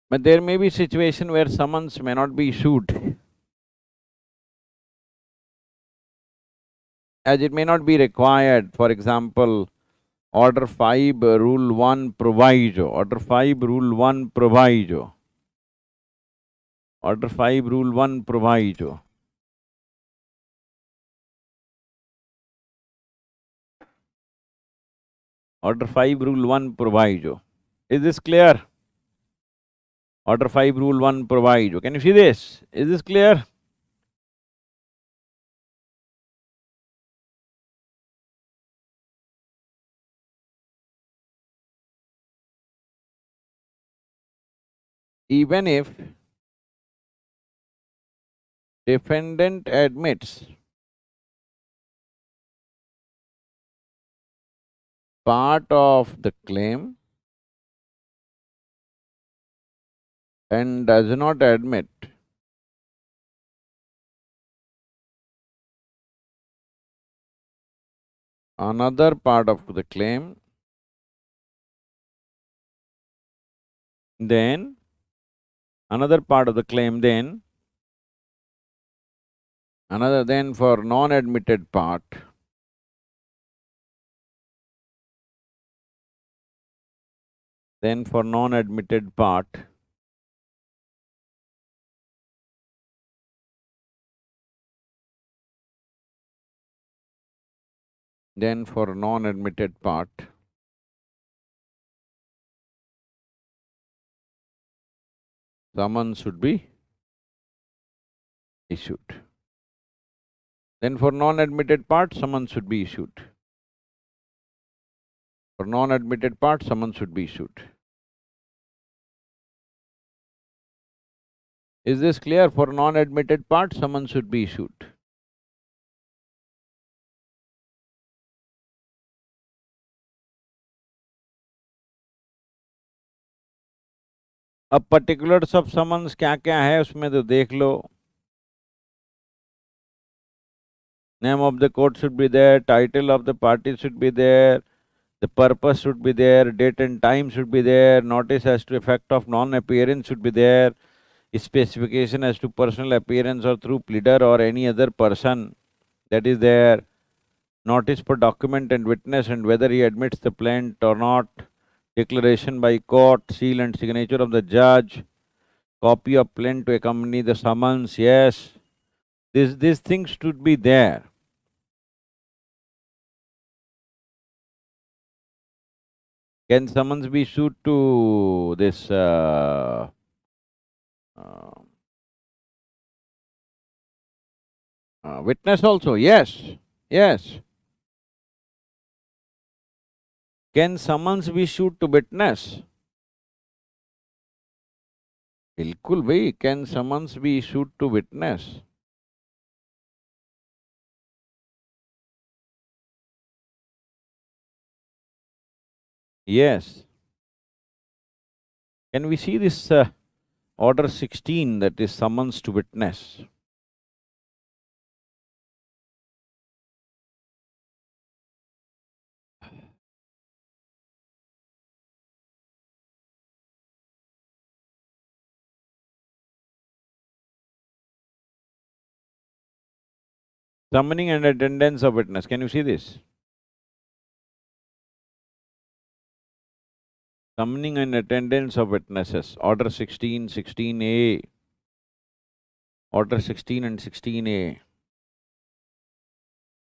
But there may be situation where summons may not be issued, as it may not be required. For example, Order 5 Rule 1 proviso. Order 5 Rule 1 proviso. Order 5 Rule 1 proviso. Order 5 Rule 1 proviso. Is this clear? Order 5 Rule 1 proviso. Can you see this? Is this clear? Even if defendant admits part of the claim and does not admit another part of the claim, then another part of the claim, then another, then for non-admitted part, then for non-admitted part, then for non-admitted part, summons should be issued. Then for non-admitted part, summons should be issued. For non-admitted part, summons should be issued. Is this clear? For non-admitted part, summons should be issued. अब particulars of summons क्या क्या है उसमें तो देख लो. Name of the court should be there, title of the party should be there, the purpose should be there, date and time should be there, notice as to effect of non-appearance should be there, specification as to personal appearance or through pleader or any other person that is there, notice for document and witness and whether he admits the plaint or not, declaration by court, seal and signature of the judge, copy of plaint to accompany the summons, yes. These things should be there. Can summons be issued to this witness also? Yes, yes. Can summons be issued to witness? बिल्कुल भाई, can summons be issued to witness? Yes. Can we see this order 16, that is summons to witness? Summoning and attendance of witness. Can you see this? Summoning and attendance of witnesses, order 16, 16A, order 16 and 16A.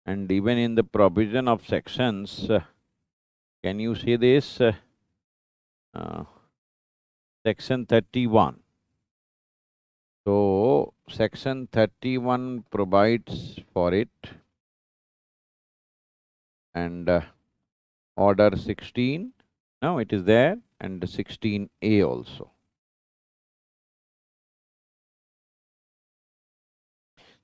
And even in the provision of sections, can you see this? Section 31. So, section 31 provides for it, and order 16, now it is there, and 16A also.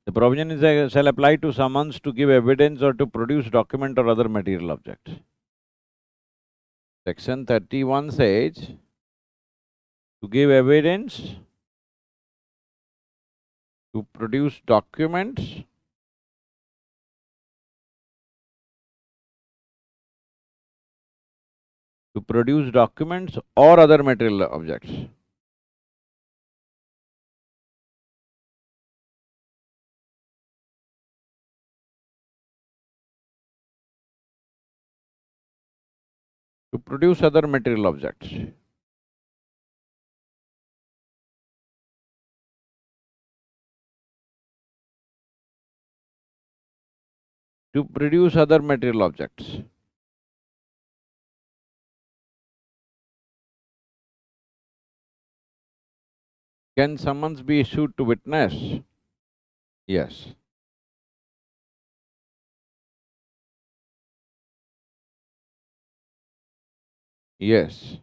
The provision is shall apply to summons to give evidence or to produce document or other material object. Section 31 says to give evidence, to produce documents, or other material objects. To produce other material objects. To produce other material objects. Can summons be issued to witness? Yes. Yes.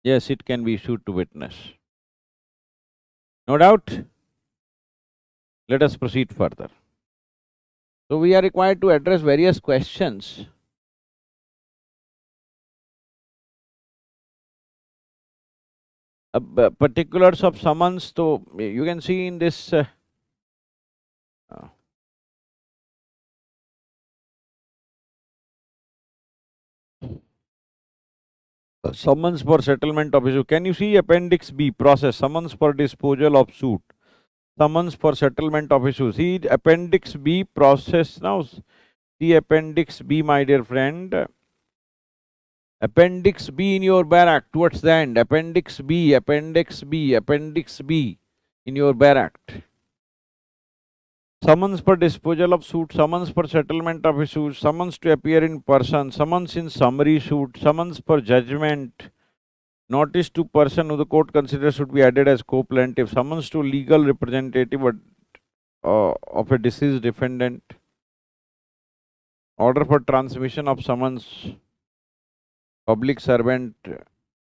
Yes, it can be issued to witness. No doubt? Let us proceed further. So, we are required to address various questions. Particulars of summons, so you can see in this summons for settlement of issue. Can you see Appendix B, process, summons for disposal of suit, summons for settlement of issue. See Appendix B, process. Now, see Appendix B, my dear friend. Appendix B in your barrack towards the end. Appendix B, Appendix B, Appendix B in your barrack. Summons for disposal of suit, summons for settlement of issues, summons to appear in person, summons in summary suit, summons for judgment, notice to person who the court considers should be added as co-plaintiff, summons to legal representative of a deceased defendant, order for transmission of summons, public servant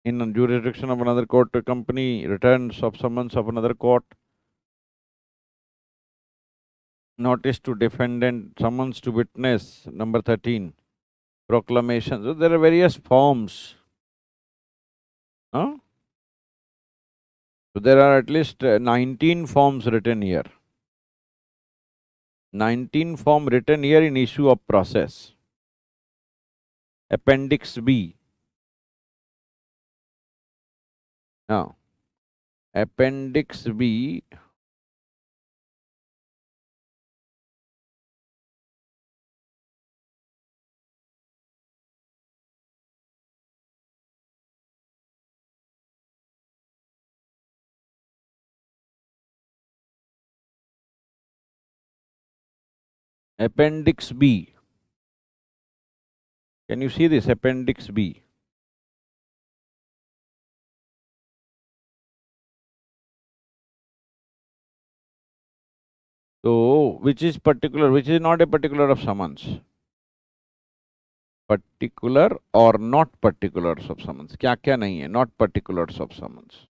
in jurisdiction of another court to accompany returns of summons of another court, notice to defendant, summons to witness, number 13, proclamation. So there are various forms. So there are at least 19 forms written here. 19 form written here in issue of process. Appendix B. Now, Appendix B. Appendix B. Can you see this Appendix B? So, which is particular, which is not a particular of summons? Particular or not particulars of summons? Kya kya nahi hai? Not particulars of summons.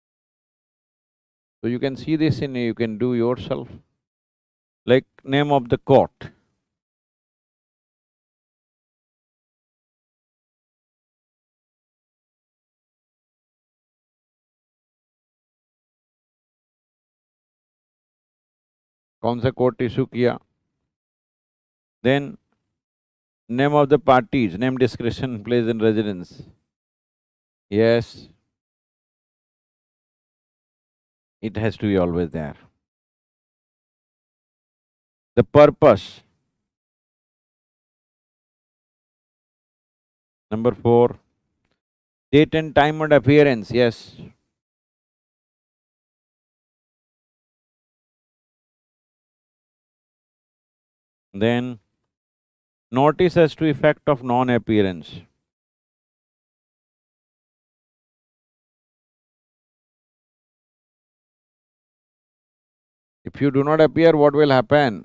So you can see this in, you can do yourself. Like name of the court. कौन सा court issue किया? Then name of the parties, name discretion plays in residence. Yes, it has to be always there. The purpose. Number 4, date and time and appearance, yes. Then notice as to effect of non-appearance. If you do not appear, what will happen?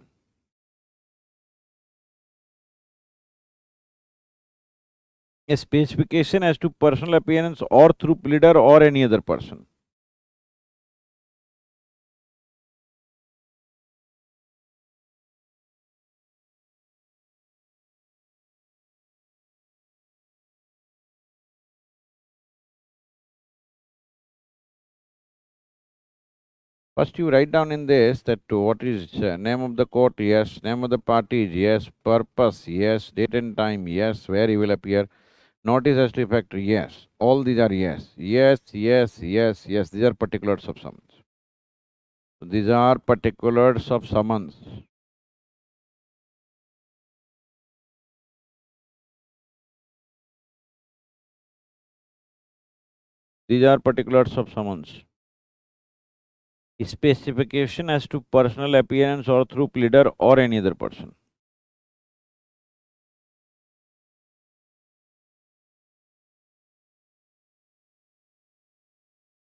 A specification as to personal appearance or through pleader or any other person. First you write down in this that what is name of the court, yes, name of the parties, yes, purpose, yes, date and time, yes, where he will appear, notice as to effect, yes, all these are yes, yes, yes, yes, yes, these are particulars of summons. These are particulars of summons. These are particulars of summons. Specification as to personal appearance or through pleader or any other person.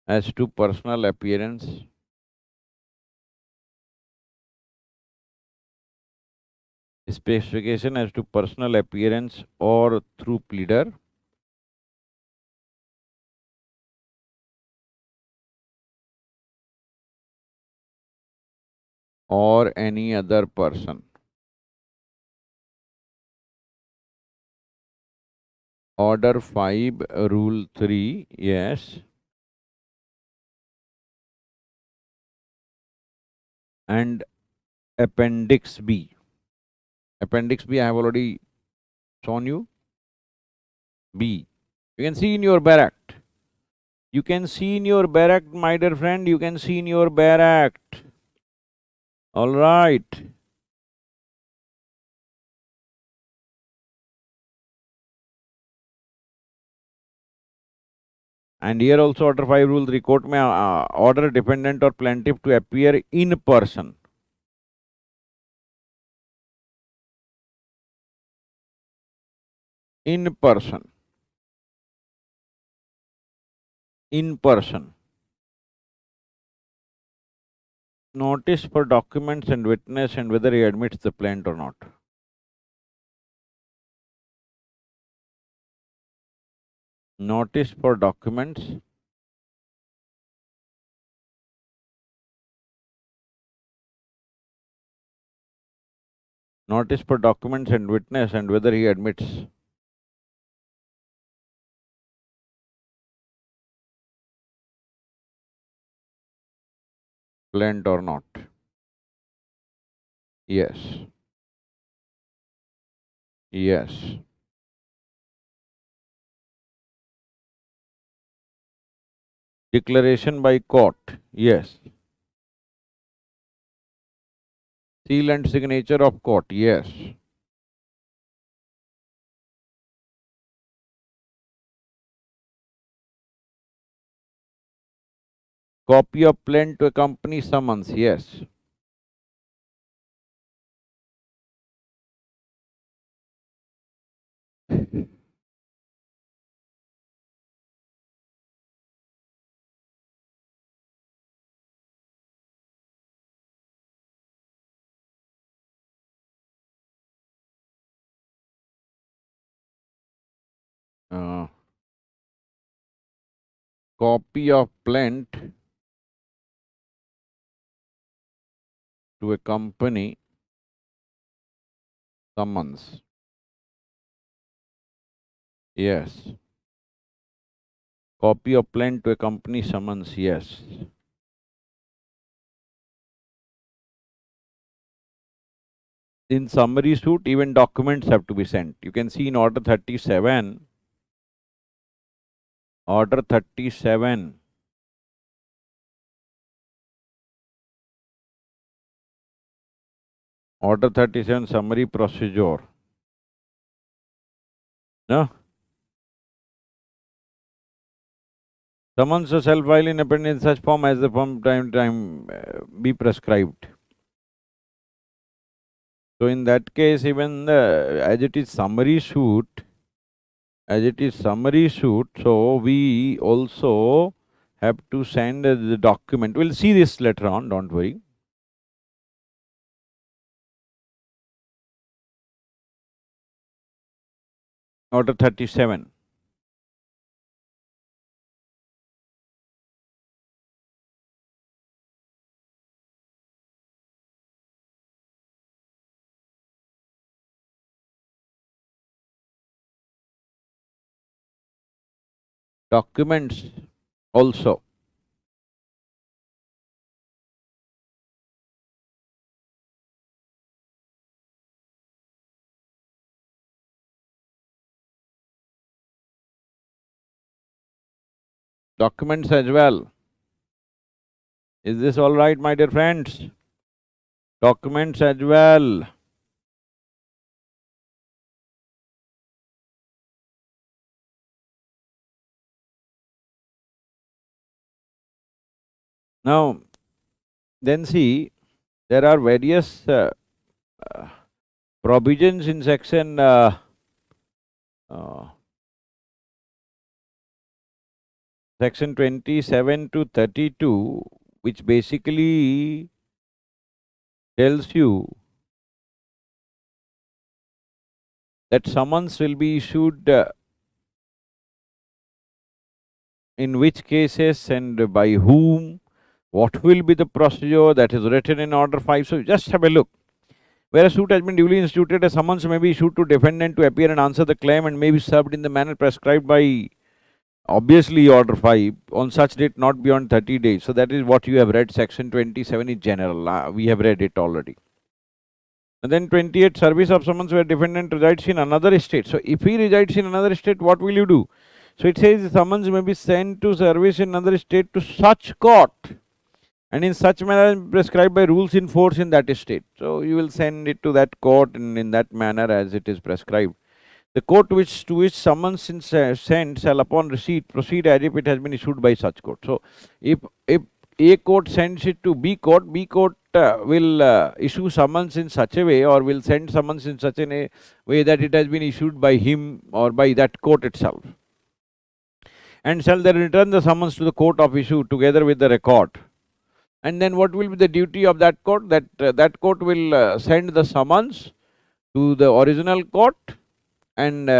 As to personal appearance, specification as to personal appearance or through pleader or any other person. Order 5, Rule 3, yes. And Appendix B. Appendix B I have already shown you. B. You can see in your barrack. You can see in your barrack, my dear friend, you can see in your barrack. All right. And here also order 5 rule 3 court may order defendant or plaintiff to appear in person. In person. In person. Notice for documents and witness and whether he admits the plaint or not. Notice for documents and witness and whether he admits. Plaint or not. Yes. Yes. Declaration by court. Yes. Seal and signature of court. Yes. Copy of plaint to accompany summons. Yes. Copy of plaint to accompany summons. Yes. Copy of plaint to accompany summons. Yes. In summary suit, even documents have to be sent. You can see in Order 37, Order 37, Order 37 summary procedure. No? Summons shall file in appendix in such form as the from time to time be prescribed. So in that case, even as it is summary suit, so we also have to send the document. We'll see this later on, don't worry. Order 37. Documents also. Documents as well. Is this all right, my dear friends? Documents as well. Now, then see, there are various provisions in section section 27 to 32, which basically tells you that summons will be issued in which cases and by whom, what will be the procedure, that is written in Order 5. So just have a look. Where a suit has been duly instituted, a summons may be issued to defendant to appear and answer the claim and may be served in the manner prescribed by obviously Order 5 on such date not beyond 30 days. So that is what you have read. Section 27 is general. We have read it already. And then 28, service of summons where defendant resides in another state. So if he resides in another state, what will you do? So it says summons may be sent to service in another state to such court and in such manner prescribed by rules in force in that state. So you will send it to that court and in that manner as it is prescribed. The court to which summons is sent shall upon receipt proceed as if it has been issued by such court. So if A court sends it to B court will issue summons in such a way or will send summons in such a way that it has been issued by him or by that court itself. And shall then return the summons to the court of issue together with the record. And then what will be the duty of that court? That court will send the summons to the original court and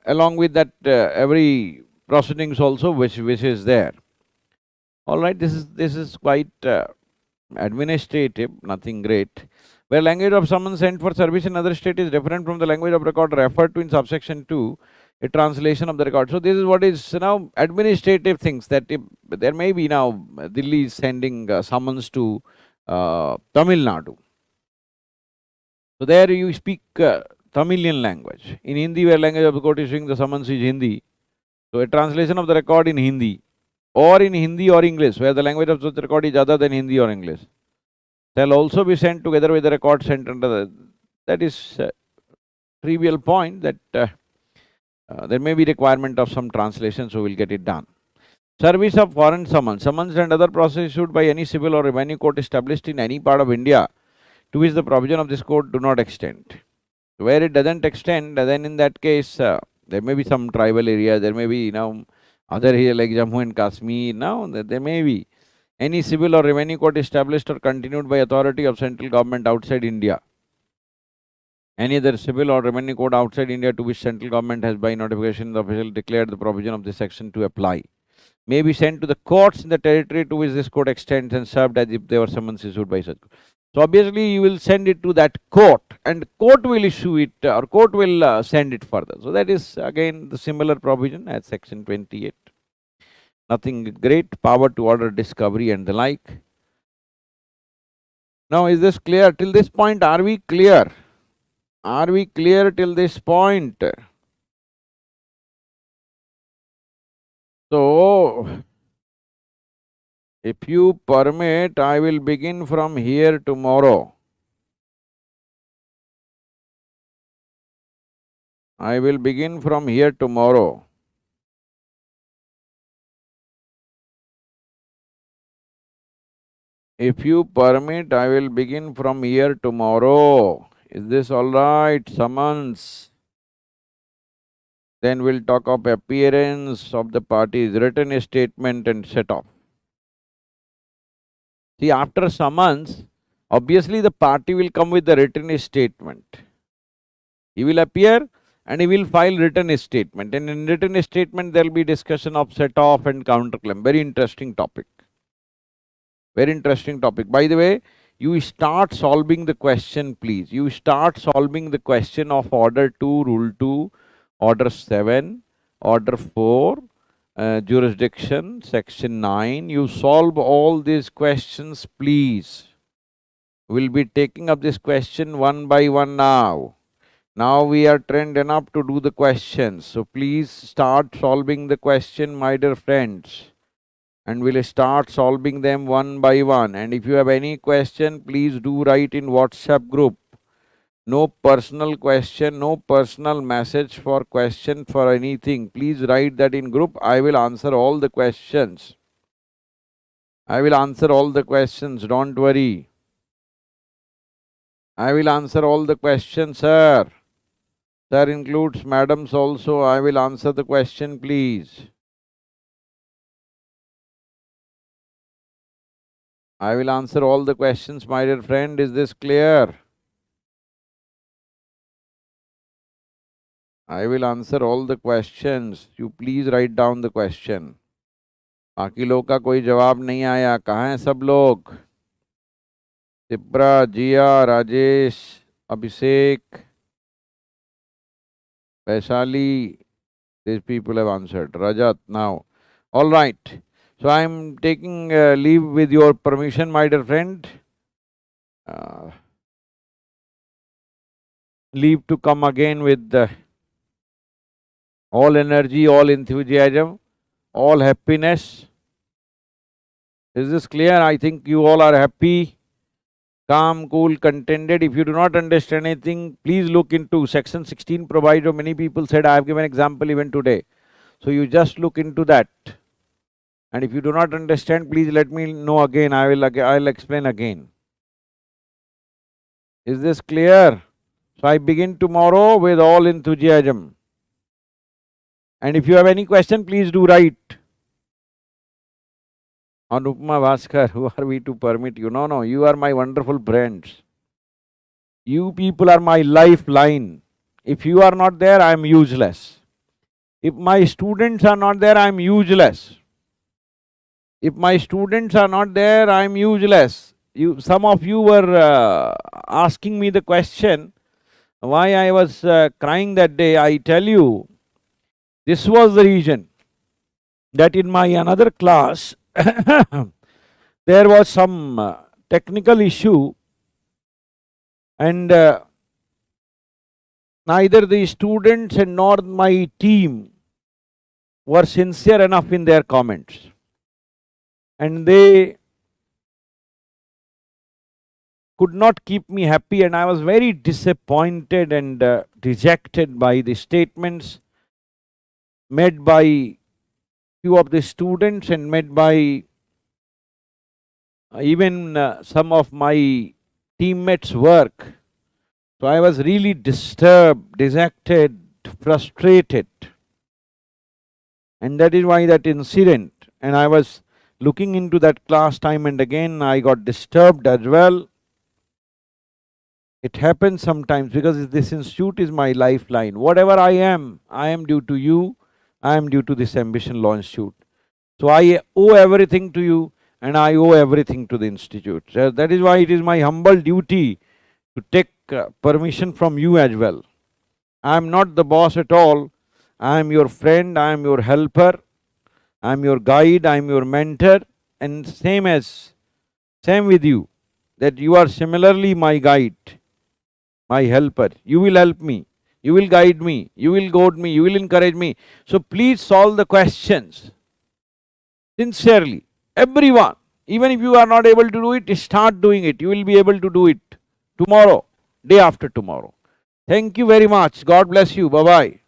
along with that every proceedings also which is there. All right, this is quite administrative, nothing great. Where language of summons sent for service in other state is different from the language of record referred to in subsection 2, a translation of the record. So this is what is now administrative things, that if there may be now Delhi is sending summons to Tamil Nadu. So there you speak Tamilian language. In Hindi, where language of the court issuing the summons is Hindi, so a translation of the record in Hindi or in Hindi or English, where the language of such record is other than Hindi or English, shall also be sent together with the record sent under the. That is a trivial point, that there may be requirement of some translation, so we'll get it done. Service of foreign summons. Summons and other process issued by any civil or revenue court established in any part of India to which the provision of this code do not extend. Where it doesn't extend, then in that case, there may be some tribal area, there may be other area like Jammu and Kashmir, there may be any civil or revenue court established or continued by authority of central government outside India. Any other civil or revenue court outside India to which central government has by notification the official declared the provision of this section to apply may be sent to the courts in the territory to which this code extends and served as if they were summons issued by such. So obviously you will send it to that court and court will issue it or court will send it further. So that is again the similar provision as section 28. Nothing great, power to order discovery and the like. Now, is this clear? Till this point, are we clear? Are we clear till this point? So, if you permit, I will begin from here tomorrow. I will begin from here tomorrow. If you permit, I will begin from here tomorrow. Is this all right? Summons. Then we'll talk of appearance of the parties, written a statement and set off. See, after summons, obviously the party will come with the written statement. He will appear and he will file written statement. And in written statement, there will be discussion of set off and counterclaim. Very interesting topic. Very interesting topic. By the way, you start solving the question, please. You start solving the question of Order 2, Rule 2, Order 7, Order 4, Jurisdiction, Section 9. You solve all these questions, please. We'll be taking up this question one by one now. Now we are trained enough to do the questions. So please start solving the question, my dear friends. And we'll start solving them one by one. And if you have any question, please do write in WhatsApp group. No personal question, no personal message for question for anything. Please write that in group. I will answer all the questions. I will answer all the questions, don't worry. I will answer all the questions, sir. Sir includes madams also. I will answer the question, please. I will answer all the questions, my dear friend. Is this clear? I will answer all the questions. You please write down the question. बाकी लोग का कोई जवाब नहीं आया. कहाँ हैं सब लोग? तिब्रा, जिया, राजेश, अभिषेक, Vaishali. These people have answered. Rajat now. All right. So I am taking leave with your permission, my dear friend. Leave to come again with all energy, all enthusiasm, all happiness. Is this clear? I think you all are happy, calm, cool, contented. If you do not understand anything, please look into section 16 proviso. Many people said, I have given example even today. So you just look into that. And if you do not understand, please let me know again. I'll explain again. Is this clear? So I begin tomorrow with all enthusiasm. And if you have any question, please do write. Anupama Bhaskar, who are we to permit you? No, you are my wonderful friends. You people are my lifeline. If you are not there, I am useless. If my students are not there, I am useless. If my students are not there, I am useless. Some of you were asking me the question, why I was crying that day. I tell you, this was the reason that in my another class, there was some technical issue and neither the students and nor my team were sincere enough in their comments. And they could not keep me happy, and I was very disappointed and dejected by the statements made by few of the students and made by even some of my teammates' work. So I was really disturbed, dejected, frustrated. And that is why that incident, and I was looking into that class time and again, I got disturbed as well. It happens sometimes because this institute is my lifeline. Whatever I am due to you, I am due to this Ambition Law Institute. So I owe everything to you and I owe everything to the institute. So that is why it is my humble duty to take permission from you as well. I am not the boss at all. I am your friend, I am your helper, I am your guide, I am your mentor, and same with you. that you are similarly my guide, my helper. You will help me, you will guide me, you will goad me, you will encourage me. So please solve the questions sincerely. Everyone, even if you are not able to do it, start doing it. You will be able to do it tomorrow, day after tomorrow. Thank you very much. God bless you. Bye bye.